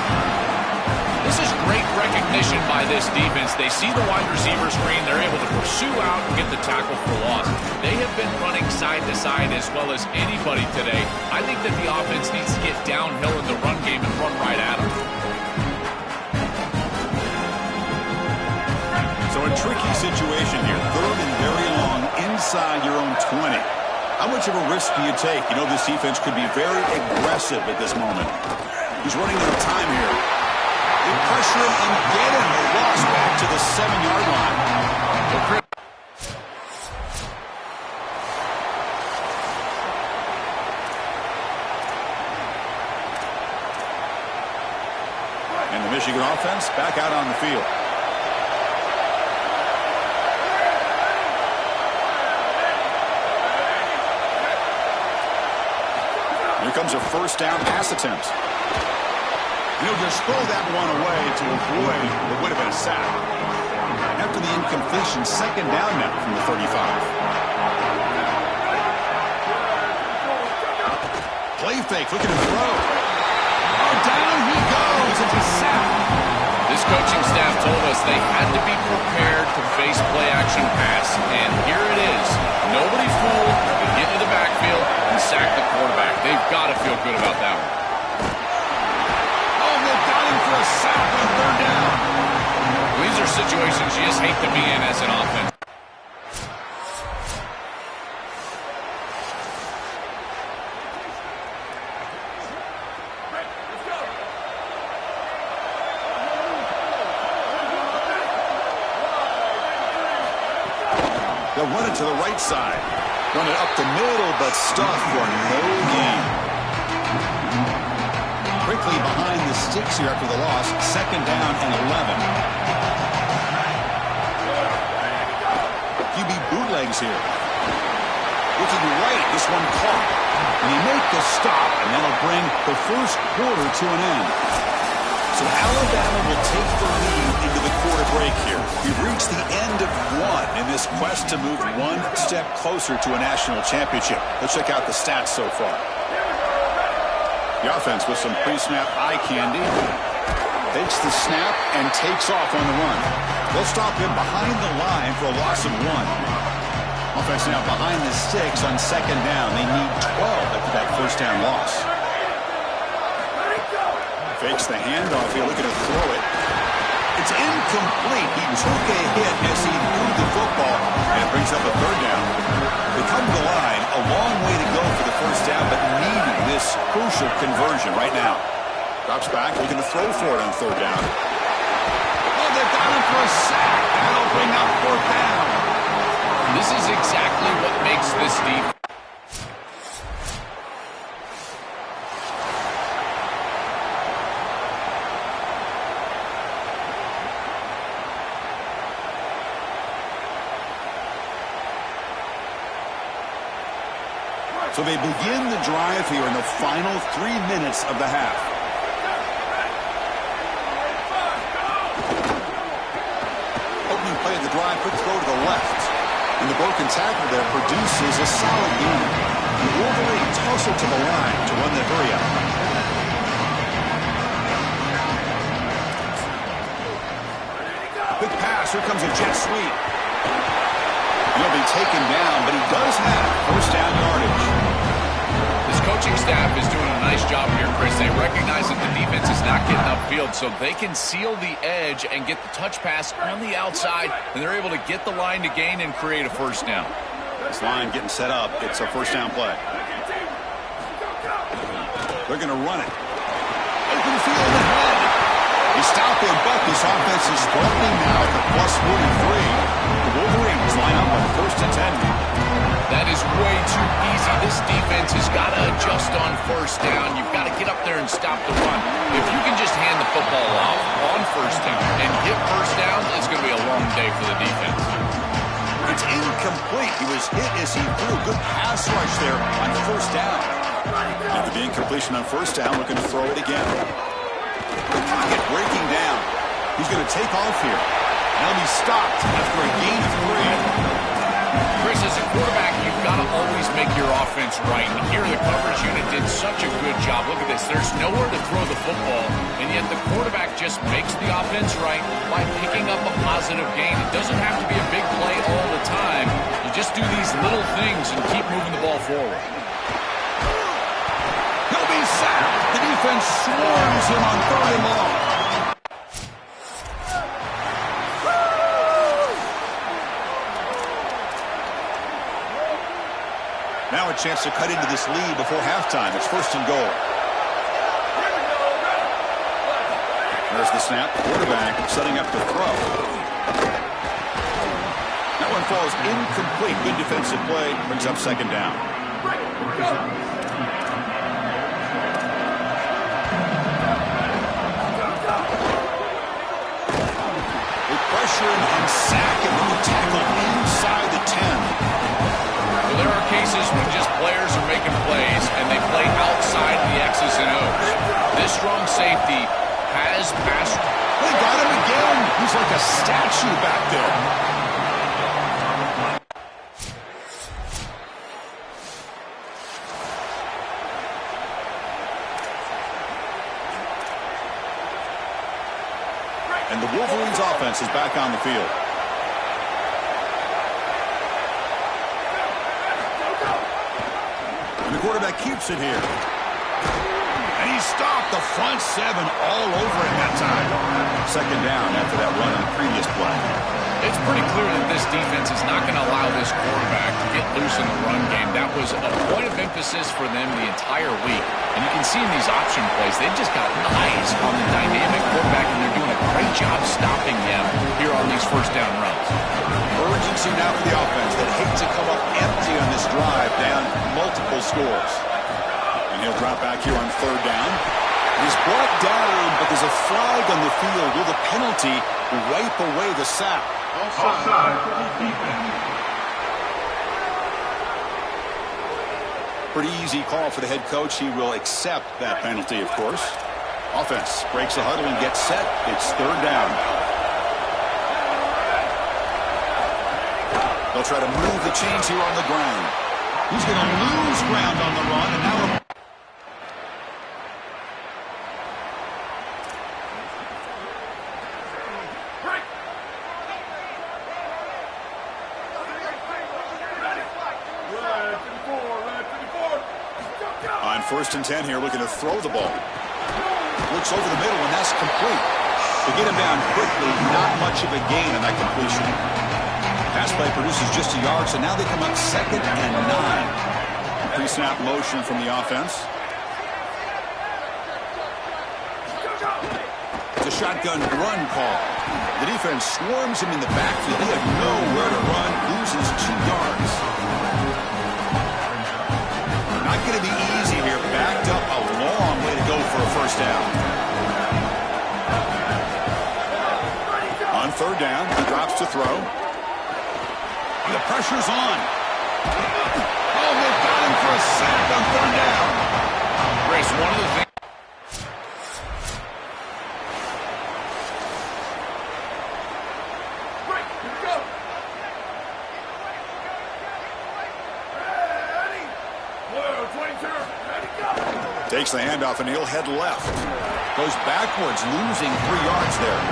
This is great recognition by this defense. They see the wide receiver screen. They're able to pursue out and get the tackle for loss. They have been running side to side as well as anybody today. I think that the offense needs to get downhill in the run game and run right at them. So a tricky situation here. Third and very long inside your own 20. How much of a risk do you take? You know, this defense could be very aggressive at this moment. He's running out of time here. They pressure him and get him. The loss back to the 7-yard line. And the Michigan offense back out on the field. Here comes a first down pass attempt. He'll just throw that one away to avoid what would have been a sack. After the incompletion, second down now from the 35. Play fake, looking to throw. Oh, down he goes. It's a sack. This coaching staff told us they had to be prepared to face play-action pass, and here it is. Nobody fooled. They get into the backfield and sack the quarterback. They've got to feel good about that one. For a sack on third down. These are situations you just hate to be in as an offense. They'll run it to the right side. Run it up the middle, but stuff for no gain. Quickly behind the sticks here after the loss. Second down and 11. QB bootlegs here. Looking right, this one caught. And he make the stop, and that'll bring the first quarter to an end. So Alabama will take the lead into the quarter break here. We've reached the end of one in this quest to move one step closer to a national championship. Let's check out the stats so far. The offense with some pre-snap eye candy. Takes the snap and takes off on the run. They'll stop him behind the line for a loss of 1. Offense now behind the sticks on second down. They need 12 after that first down loss. Fakes the handoff here, looking to throw it. It's incomplete. He took a hit as he threw the football, and it brings up a third down. They come to the line, a long way to go for the first down, but needing this crucial conversion right now. Drops back, looking to throw for it on third down. Oh, they've got him for a sack. That'll bring up fourth down. This is exactly what makes this defense. So they begin the drive here in the final 3 minutes of the half. Opening play of the drive, quick throw to the left. And the broken tackle there produces a solid gain. The Wolverines hustle to the line to run the hurry up. Quick pass, here comes a jet sweep. He'll be taken down, but he does have first down yardage. This coaching staff is doing a nice job here, Chris. They recognize that the defense is not getting upfield, so they can seal the edge and get the touch pass on the outside, and they're able to get the line to gain and create a first down. This line getting set up. It's a first down play. They're going to run it. Open field ahead. They stop him, but this offense is struggling now at the plus 43. The Wolverines line up on 1st and 10. That is way too easy. This defense has got to adjust on 1st down. You've got to get up there and stop the run. If you can just hand the football off on 1st down and hit 1st down, it's going to be a long day for the defense. It's incomplete. He was hit as he threw a good pass rush there on 1st down. After the incompletion on 1st down, looking to throw it again. The pocket breaking down. He's going to take off here. Now he's stopped after a gain of 3. Chris, as a quarterback, you've got to always make your offense right. And here the coverage unit did such a good job. Look at this. There's nowhere to throw the football, and yet the quarterback just makes the offense right by picking up a positive gain. It doesn't have to be a big play all the time. You just do these little things and keep moving the ball forward. He'll be sacked. The defense swarms him on 3rd and long. Now a chance to cut into this lead before halftime. It's 1st and goal. There's the snap. Quarterback setting up to throw. That one falls incomplete. Good defensive play. Brings up 2nd down. They pressure and sack and then tackle inside the 10. Well, there are cases when just players are making plays and they play outside the X's and O's. This strong safety has passed. They got him again. He's like a statue back there. And the Wolverines offense is back on the field. And the quarterback keeps it here. And he stopped the front 7 all over him that time. 2nd down after that run on the previous play. It's pretty clear that this defense is not going to allow this quarterback to get loose in the run game. That was a point of emphasis for them the entire week. And you can see in these option plays, they've just got eyes on the dynamic quarterback, and they're doing a great job stopping him here on these 1st down runs. Urgency now for the offense that hate to come up empty on this drive, down multiple scores. And he'll drop back here on 3rd down. He's brought down, but there's a flag on the field. Will the penalty wipe away the sack? Offside for the defense. Pretty easy call for the head coach. He will accept that penalty, of course. Offense breaks the huddle and gets set. It's 3rd down. They'll try to move the chains here on the ground. He's going to lose ground on the run, and now on 1st and 10 here, looking to throw the ball. Looks over the middle, and that's complete. To get him down quickly, not much of a gain on that completion. Pass play produces just a yard, so now they come up 2nd and 9. Pre-snap motion from the offense. It's a shotgun run call. The defense swarms him in the backfield. He had nowhere to run, loses 2 yards. Not going to be easy here. Backed up a long way to go for a 1st down. On 3rd down, he drops to throw. And the pressure's on. Oh, they've got him for a sack on 3rd down. Chris, one of the things. Takes the handoff, and he'll head left. Goes backwards, losing 3 yards there.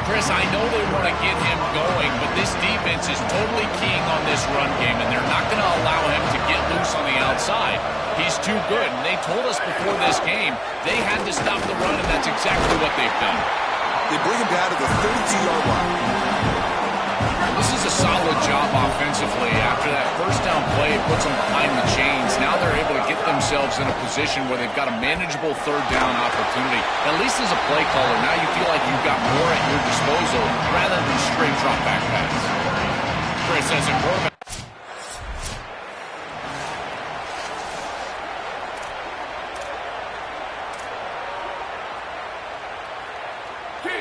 Chris, I know they want to get him going, but this defense is totally keying on this run game, and they're not going to allow him to get loose on the outside. He's too good, and they told us before this game they had to stop the run, and that's exactly what they've done. They bring him down to the 32-yard line. This is a solid job offensively. After that first down play, it puts them behind the chains. Now they're able to get themselves in a position where they've got a manageable third down opportunity. At least as a play caller, now you feel like you've got more at your disposal rather than straight drop back pass. Chris, as a quarterback.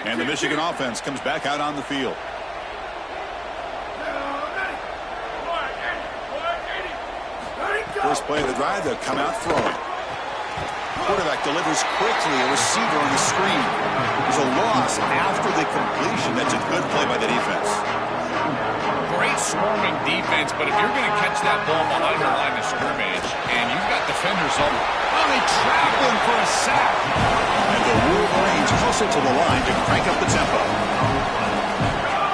And the Michigan offense comes back out on the field. First play of the drive, they'll come out throwing. Quarterback delivers quickly, a receiver on the screen. There's a loss after the completion. That's a good play by the defense. Great swarming defense, but if you're going to catch that ball behind the line of scrimmage and you've got defenders on, oh, they trap him for a sack. And the Wolverines hustle to the line to crank up the tempo.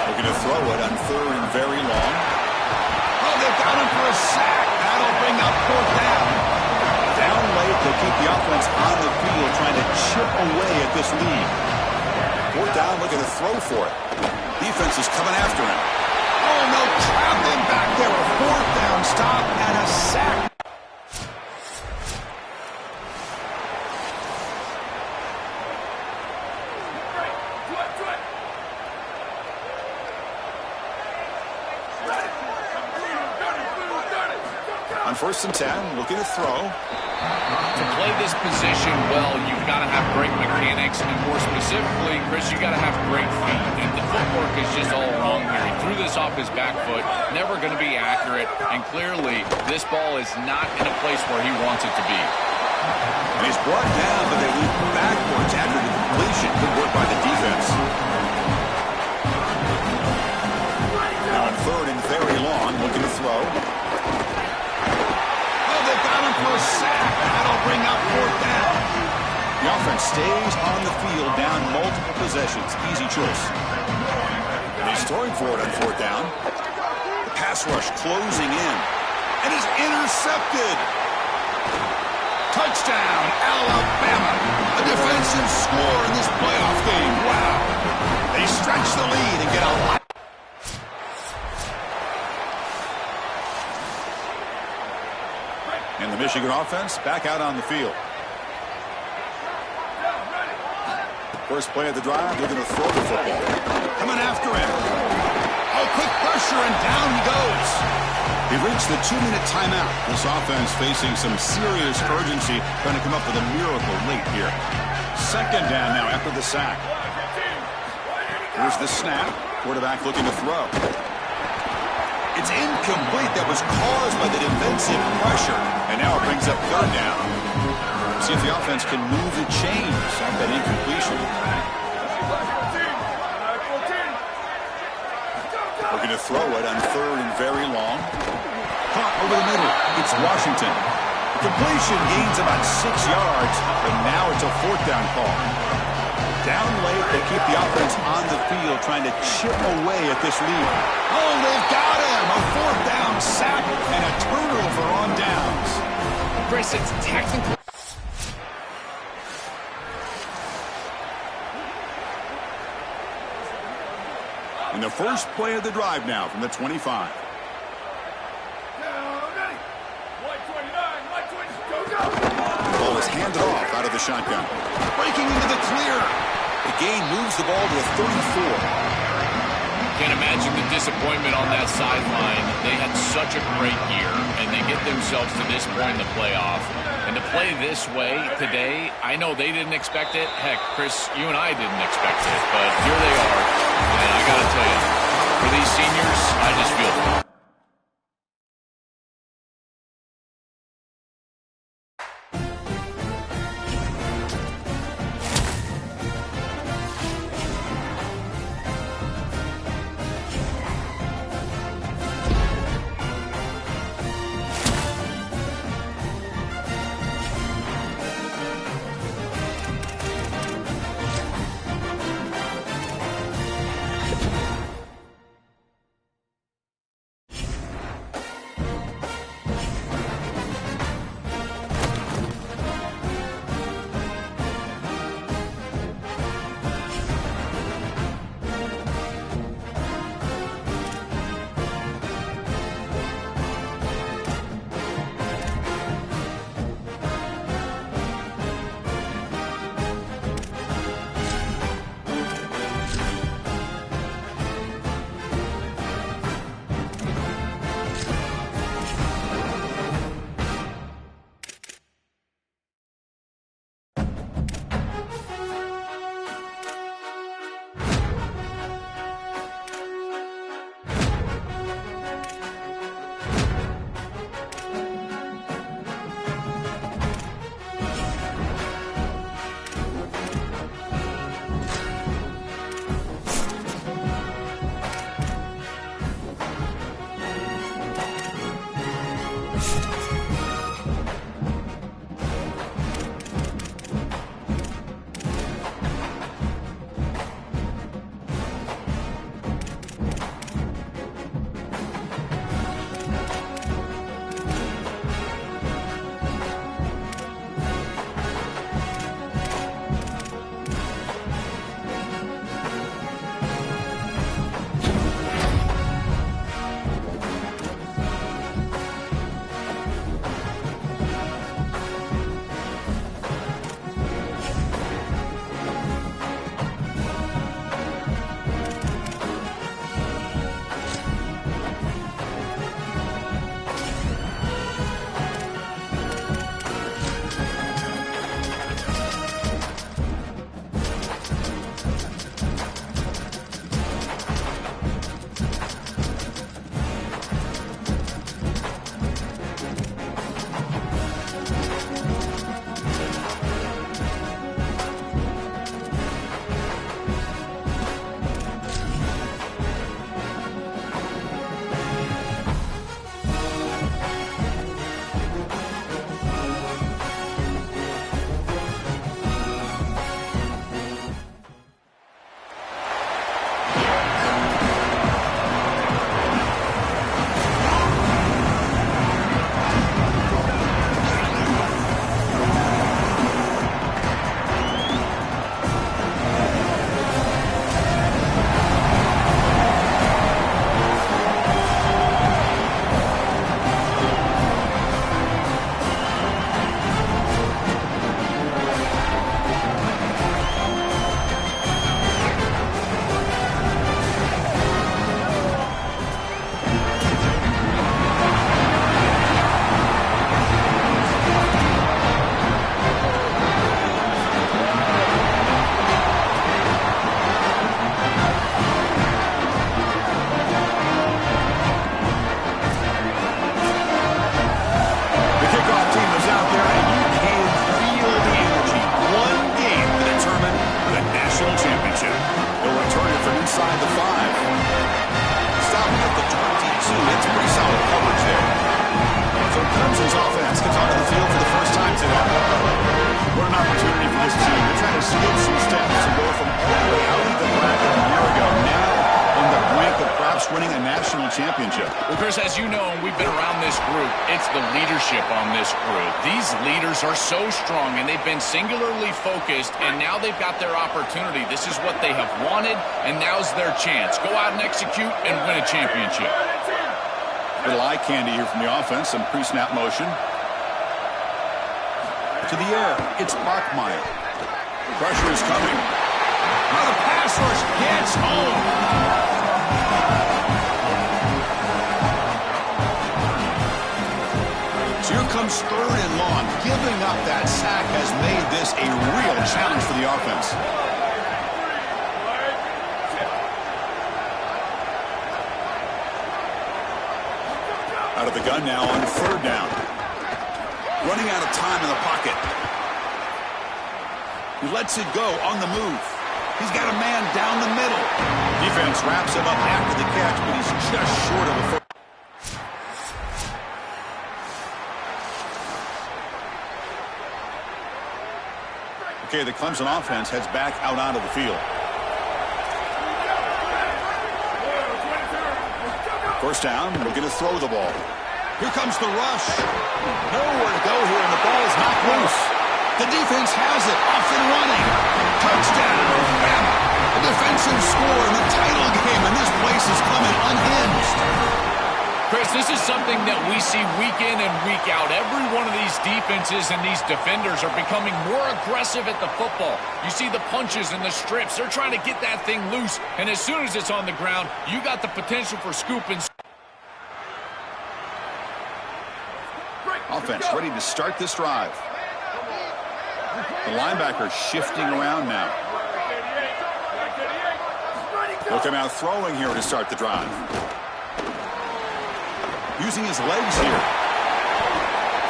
Looking to throw it on third and very long. Oh, they've got him for a sack. That'll bring up fourth down. Down late, they'll keep the offense on the field trying to chip away at this lead. Fourth down, looking to throw for it. Defense is coming after him. Oh, no, trap him back there. A fourth down stop and a sack. On 1st and 10, looking to throw. To play this position well, you've got to have great mechanics, and more specifically, Chris, you got to have great feet. And the footwork is just all wrong here. He threw this off his back foot, never going to be accurate, and clearly this ball is not in a place where he wants it to be. And he's brought down, but they leap backwards after the completion. Good work by the defense. Now on 3rd and very long, looking to throw. For a sack. That'll bring up fourth down. The offense stays on the field down multiple possessions. Easy choice. And he's throwing for it on fourth down. The pass rush closing in. And is intercepted. Touchdown, Alabama. A defensive score in this playoff game. Wow. They stretch the lead and get a lot. And the Michigan offense back out on the field. First play of the drive, looking to throw the football. Coming after him. Oh, quick pressure, and down he goes. He reached the 2-minute timeout. This offense facing some serious urgency, trying to come up with a miracle late here. 2nd down now after the sack. Here's the snap. Quarterback looking to throw. It's incomplete. That was caused by the defensive pressure. And now it brings up 3rd down. See if the offense can move the chains after that incompletion. Looking to throw it on 3rd and very long. Caught over the middle. It's Washington. Completion gains about 6 yards, but now it's a 4th down call. Down late, they keep the offense on the field trying to chip away at this lead. Oh, they've got him! A 4th down sack and a turnover on downs. Chris, it's technically... And the first play of the drive now from the 25. The ball is handed off out of the shotgun. Breaking into the clear. The gain moves the ball to the 34. Can't imagine the disappointment on that sideline. They had such a great year, and they get themselves to this point in the playoff. And to play this way today, I know they didn't expect it. Heck, Chris, you and I didn't expect it, but here they are. And I got to tell you, for these seniors, I just feel for them. skip some steps to go from all the way out of the bracket a year ago, now on the brink of perhaps winning a national championship. Well, Chris, as you know, we've been around this group. It's the leadership on this group. These leaders are so strong, and they've been singularly focused, and now they've got their opportunity. This is what they have wanted, and now's their chance. Go out and execute and win a championship. Little eye candy here from the offense, some pre-snap motion. To the air, it's Bachmeier. Pressure is coming. Now the pass rush gets home. So here comes 3rd and long. Giving up that sack has made this a real challenge for the offense. Out of the gun now on 3rd down. Running out of time in the pocket. He lets it go on the move. He's got a man down the middle. Defense wraps him up after the catch, but he's just short of a first. Okay, the Clemson offense heads back out onto the field. First down, looking to throw the ball. Here comes the rush. Nowhere to go here, and the ball is knocked loose. The defense has it, off and running. Touchdown, Bama. A defensive score in the title game, and this place is coming unhinged. Chris, this is something that we see week in and week out. Every one of these defenses and these defenders are becoming more aggressive at the football. You see the punches and the strips. They're trying to get that thing loose, and as soon as it's on the ground, you got the potential for scoop and offense ready to start this drive. The linebacker shifting around now. They'll come out throwing here to start the drive. Using his legs here.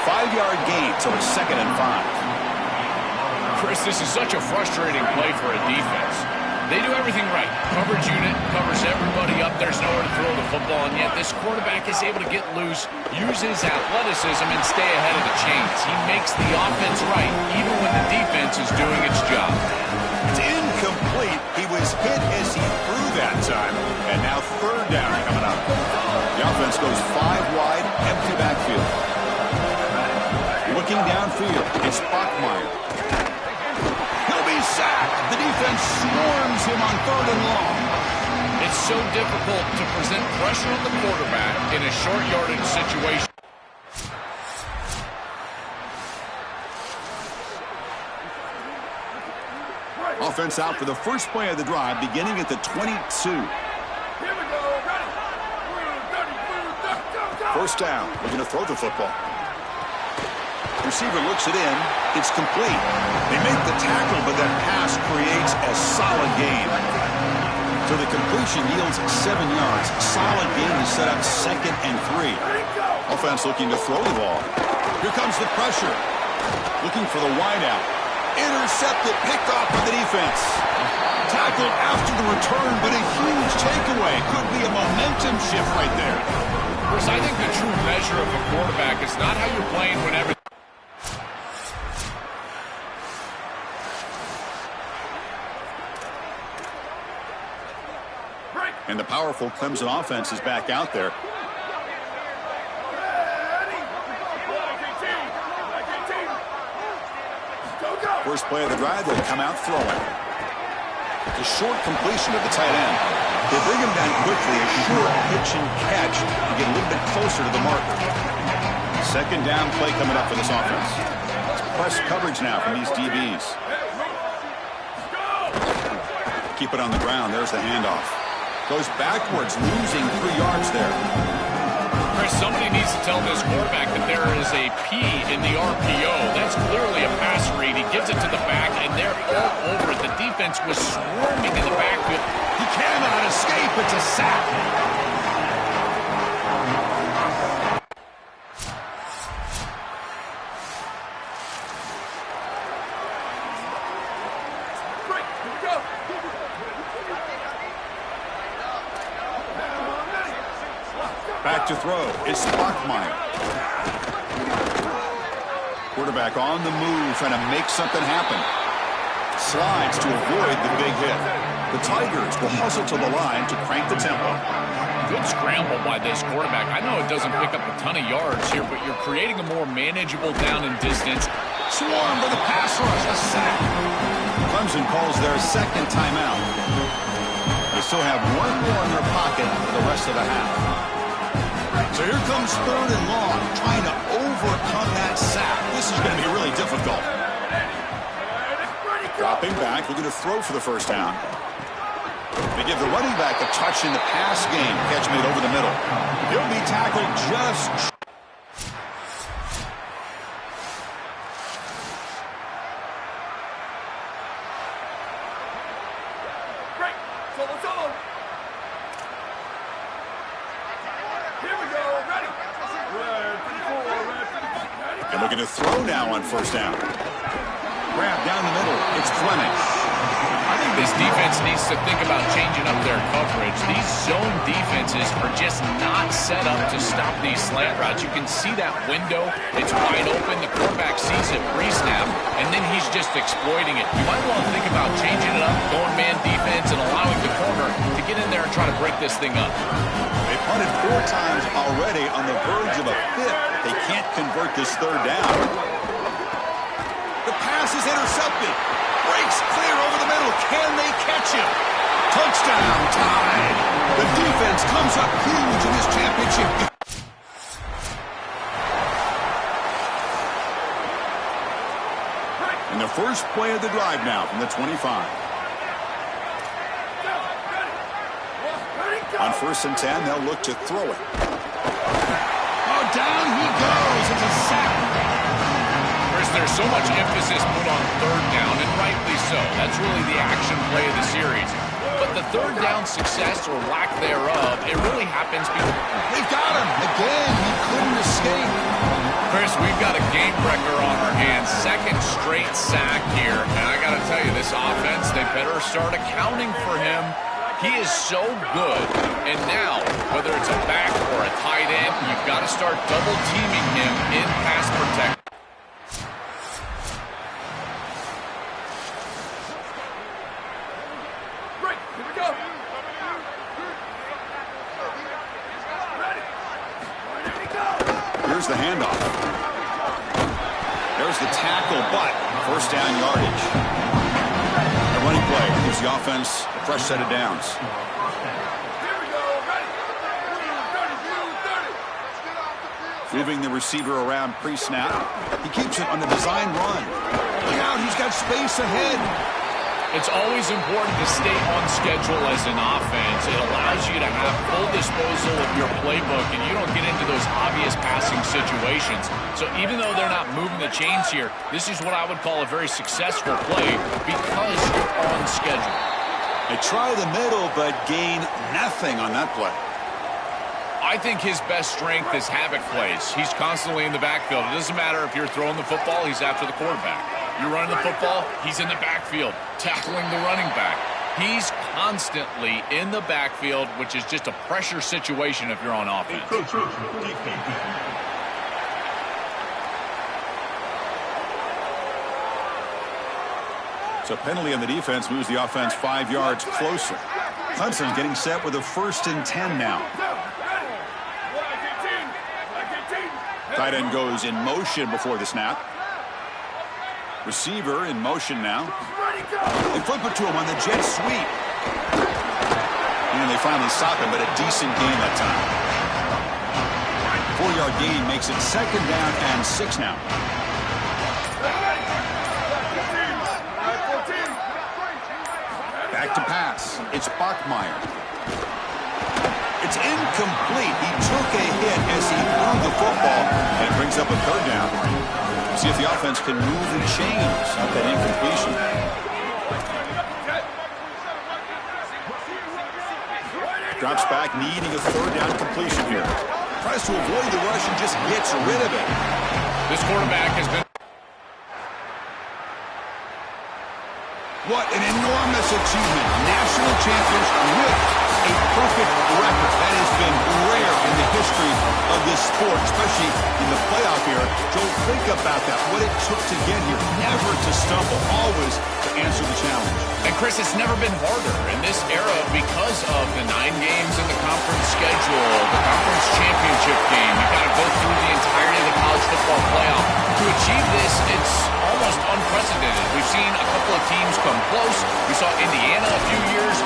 5-yard gain, so it's 2nd and 5. Chris, this is such a frustrating play for a defense. They do everything right. Coverage unit covers everybody up. There's nowhere to throw the football, and yet this quarterback is able to get loose, use his athleticism, and stay ahead of the chains. He makes the offense right, even when the defense is doing its job. It's incomplete. He was hit as he threw that time, and now 3rd down coming up. The offense goes 5 wide, empty backfield. Looking downfield, it's Bachmeier. He'll be sacked. The defense swarms him on 3rd and long. It's so difficult to present pressure on the quarterback in a short yardage situation. Offense out for the first play of the drive, beginning at the 22. First down. We're going to throw the football. Receiver looks it in. It's complete. They make the tackle, but that pass creates a solid gain. So the completion yields 7 yards. Solid gain to set up 2nd and 3. Offense looking to throw the ball. Here comes the pressure. Looking for the wideout. Intercepted, picked off by the defense. Tackled after the return, but a huge takeaway. Could be a momentum shift right there. Chris, I think the true measure of a quarterback is not how you're playing whenever. And the powerful Clemson offense is back out there. First play of the drive, they'll come out throwing. It's a short completion of the tight end. They bring him down quickly, a short pitch and catch to get a little bit closer to the marker. 2nd down play coming up for this offense. It's press coverage now from these DBs. Keep it on the ground. There's the handoff. Goes backwards, losing 3 yards there. Chris, somebody needs to tell this quarterback that there is a P in the RPO. That's clearly a pass read. He gives it to the back, and they're all over it. The defense was swarming in the backfield. He cannot escape. It's a sack. Back to throw. It's Bachmeier. Quarterback on the move, trying to make something happen. Slides to avoid the big hit. The Tigers will hustle to the line to crank the tempo. Good scramble by this quarterback. I know it doesn't pick up a ton of yards here, but you're creating a more manageable down and distance. Swarm for the pass rush, a sack. Clemson calls their second timeout. They still have one more in their pocket for the rest of the half. So here comes 3rd and long, trying to overcome that sack. This is going to be really difficult. Dropping back, looking to throw for the first down. They give the running back a touch in the pass game. Catch made over the middle. He'll be tackled just... And looking to throw now on first down. Grab down the middle. It's Fleming. I think this defense needs to think about changing up their coverage. These zone defenses are just not set up to stop these slant routes. You can see that window. It's wide open. The quarterback sees it pre-snap, and then he's just exploiting it. You might want to think about changing it up, going man defense, and allowing the corner to get in there and try to break this thing up. They punted 4 times already, on the verge of a 5th. They can't convert this 3rd down. The pass is intercepted. Breaks clear over the middle. Can they catch him? Touchdown, tied. The defense comes up huge in this championship. And the first play of the drive now from the 25. On 1st and 10, they'll look to throw it. Oh, down he goes. It's a sack. There's so much emphasis put on 3rd down, and rightly so. That's really the action play of the series. But the 3rd down success or lack thereof, it really happens because... They've got him. Again, he couldn't escape. Chris, we've got a game wrecker on our hands. 2nd straight sack here. And I got to tell you, this offense, they better start accounting for him. He is so good. And now, whether it's a back or a tight end, you've got to start double-teaming him in pass protection. Here's the handoff. There's the tackle, but 1st down yardage. The running play gives the offense a fresh set of downs. Moving the receiver around pre-snap. He keeps it on the design run. Look out, he's got space ahead. It's always important to stay on schedule as an offense. It allows you to have full disposal of your playbook, and you don't get into those obvious passing situations. So even though they're not moving the chains here, this is what I would call a very successful play because you're on schedule. They try the middle, but gain nothing on that play. I think his best strength is havoc plays. He's constantly in the backfield. It doesn't matter if you're throwing the football, he's after the quarterback. You're running the football, he's in the backfield, tackling the running back. He's constantly in the backfield, which is just a pressure situation if you're on offense. So penalty on the defense moves the offense 5 yards closer. Clemson's getting set with a 1st and 10 now. Tight end goes in motion before the snap. Receiver in motion now. They flip it to him on the jet sweep. And they finally stop him, but a decent gain that time. 4-yard gain makes it 2nd down and 6 now. Back to pass. It's Bachmeier. It's incomplete. He took a hit as he threw the football, and it brings up a 3rd down. See if the offense can move the chains of that incompletion. Drops back, needing a 3rd down completion here. Tries to avoid the rush and just gets rid of it. This quarterback has been... What an enormous achievement. National champions with a perfect record. That has been rare in the history history of this sport, especially in the playoff era. Joel, think about that, what it took to get here. Never to stumble, always to answer the challenge. And Chris, it's never been harder in this era because of the 9 games in the conference schedule, the conference championship game. You've got to go through the entirety of the college football playoff. To achieve this, it's almost unprecedented. We've seen a couple of teams come close. We saw Indiana a few years.